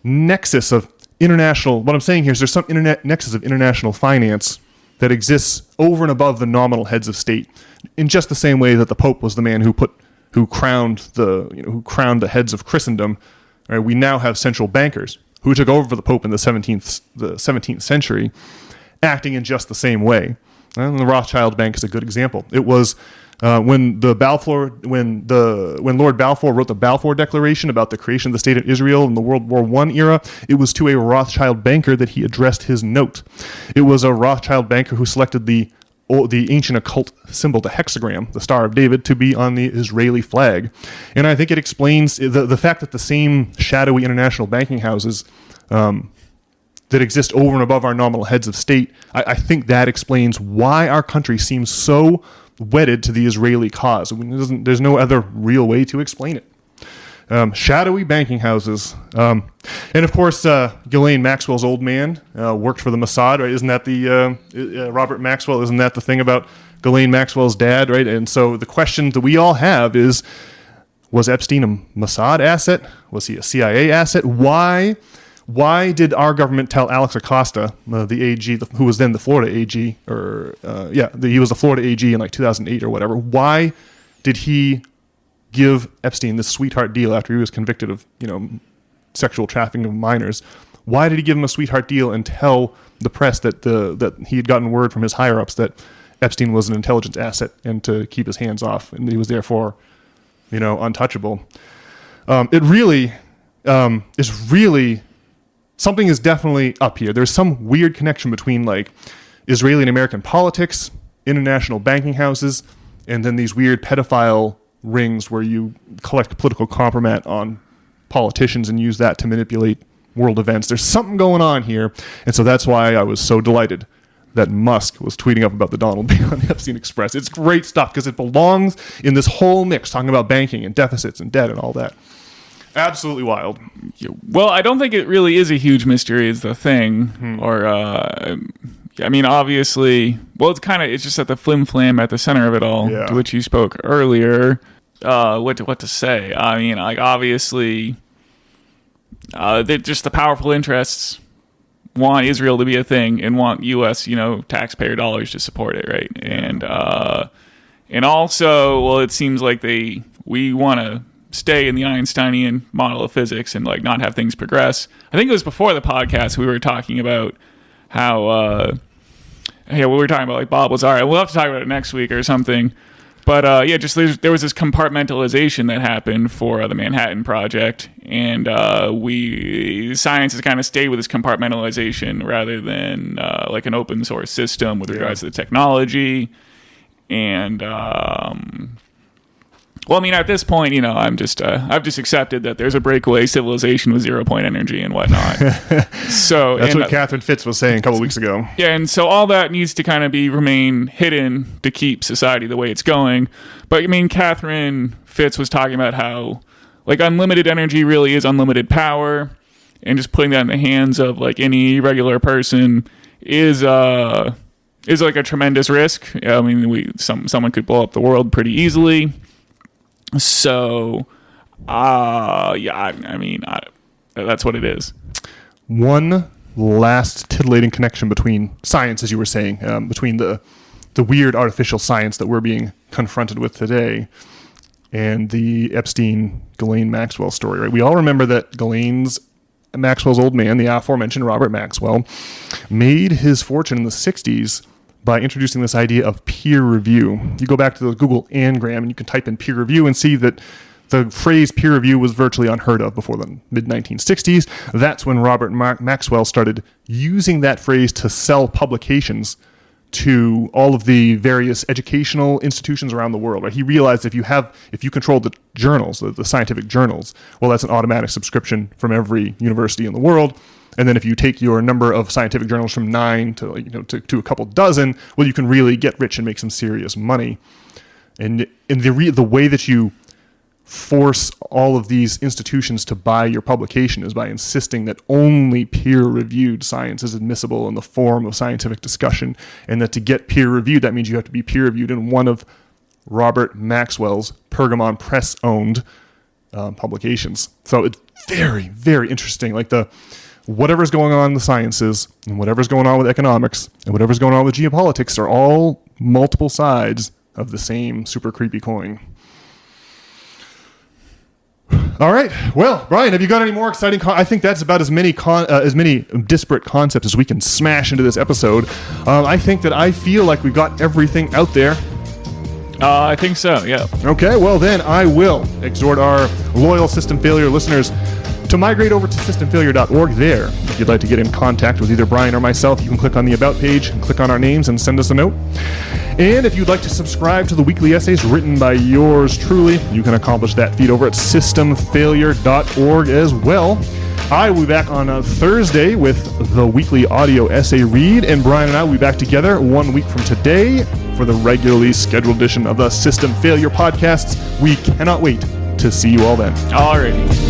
nexus of international. What I'm saying here is there's some nexus of international finance that exists over and above the nominal heads of state, in just the same way that the Pope was the man who crowned the heads of Christendom. Right? We now have central bankers who took over for the Pope in the 17th century, acting in just the same way. And the Rothschild Bank is a good example. It was when Lord Balfour wrote the Balfour Declaration about the creation of the State of Israel in the World War I era, it was to a Rothschild banker that he addressed his note. It was a Rothschild banker who selected the the ancient occult symbol, the hexagram, the Star of David, to be on the Israeli flag. And I think it explains the fact that the same shadowy international banking houses that exist over and above our nominal heads of state, I think that explains why our country seems so wedded to the Israeli cause. I mean, there's no other real way to explain it. Shadowy banking houses. And of course, Ghislaine Maxwell's old man worked for the Mossad, right? Isn't that the Robert Maxwell? Isn't that the thing about Ghislaine Maxwell's dad, right? And so the question that we all have is, was Epstein a Mossad asset? Was he a CIA asset? Why did our government tell Alex Acosta, the AG, who was then the Florida AG, he was the Florida AG in like 2008 or whatever. Why did he give Epstein this sweetheart deal after he was convicted of, sexual trafficking of minors? Why did he give him a sweetheart deal and tell the press that he had gotten word from his higher ups that Epstein was an intelligence asset and to keep his hands off, and he was therefore, untouchable? It really is really. Something is definitely up here. There's some weird connection between like Israeli and American politics, international banking houses, and then these weird pedophile rings where you collect political compromat on politicians and use that to manipulate world events. There's something going on here. And so that's why I was so delighted that Musk was tweeting up about the Donald Bill on the Epstein Express. It's great stuff because it belongs in this whole mix, talking about banking and deficits and debt and all that. Absolutely wild. Well, I don't think it really is a huge mystery is the thing. Or, obviously, it's just at the flim-flam at the center of it all, to which you spoke earlier. What to say? I mean, like, obviously, just the powerful interests want Israel to be a thing and want U.S., taxpayer dollars to support it, right? And also, well, it seems like we want to stay in the Einsteinian model of physics and like not have things progress. I think it was before the podcast we were talking about how we were talking about like Bob Lazar. We'll have to talk about it next week or something. But there was this compartmentalization that happened for the Manhattan Project, and science has kind of stayed with this compartmentalization rather than like an open source system with regards to the technology. And at this point, I've just accepted that there's a breakaway civilization with 0-point energy and whatnot. So that's what Catherine Fitz was saying a couple weeks ago. Yeah, and so all that needs to kind of remain hidden to keep society the way it's going. But Catherine Fitz was talking about how like unlimited energy really is unlimited power, and just putting that in the hands of like any regular person is like a tremendous risk. Someone could blow up the world pretty easily. So, that's what it is. One last titillating connection between science, as you were saying, between the weird artificial science that we're being confronted with today and the Epstein Ghislaine Maxwell story, right? We all remember that Maxwell's old man, the aforementioned Robert Maxwell, made his fortune in the 60s by introducing this idea of peer review. You go back to the Google Ngram and you can type in peer review and see that the phrase peer review was virtually unheard of before the mid-1960s. That's when Robert Maxwell started using that phrase to sell publications to all of the various educational institutions around the world. Right? He realized if you control the journals, the scientific journals, well, that's an automatic subscription from every university in the world. And then if you take your number of scientific journals from 9 to a couple dozen, well, you can really get rich and make some serious money. And the way that you force all of these institutions to buy your publication is by insisting that only peer-reviewed science is admissible in the form of scientific discussion, and that to get peer-reviewed, that means you have to be peer-reviewed in one of Robert Maxwell's Pergamon Press-owned publications. So it's very, very interesting. Like whatever's going on in the sciences, and whatever's going on with economics, and whatever's going on with geopolitics are all multiple sides of the same super creepy coin. All right. Well, Brian, have you got any more exciting? I think that's about as many disparate concepts as we can smash into this episode. I feel like we've got everything out there. I think so, yeah. Okay, well then I will exhort our loyal system failure listeners to migrate over to systemfailure.org there. If you'd like to get in contact with either Brian or myself, you can click on the About page and click on our names and send us a note. And if you'd like to subscribe to the weekly essays written by yours truly, you can accomplish that feat over at systemfailure.org as well. I will be back on Thursday with the weekly audio essay read, and Brian and I will be back together 1 week from today for the regularly scheduled edition of the System Failure Podcasts. We cannot wait to see you all then. Alrighty.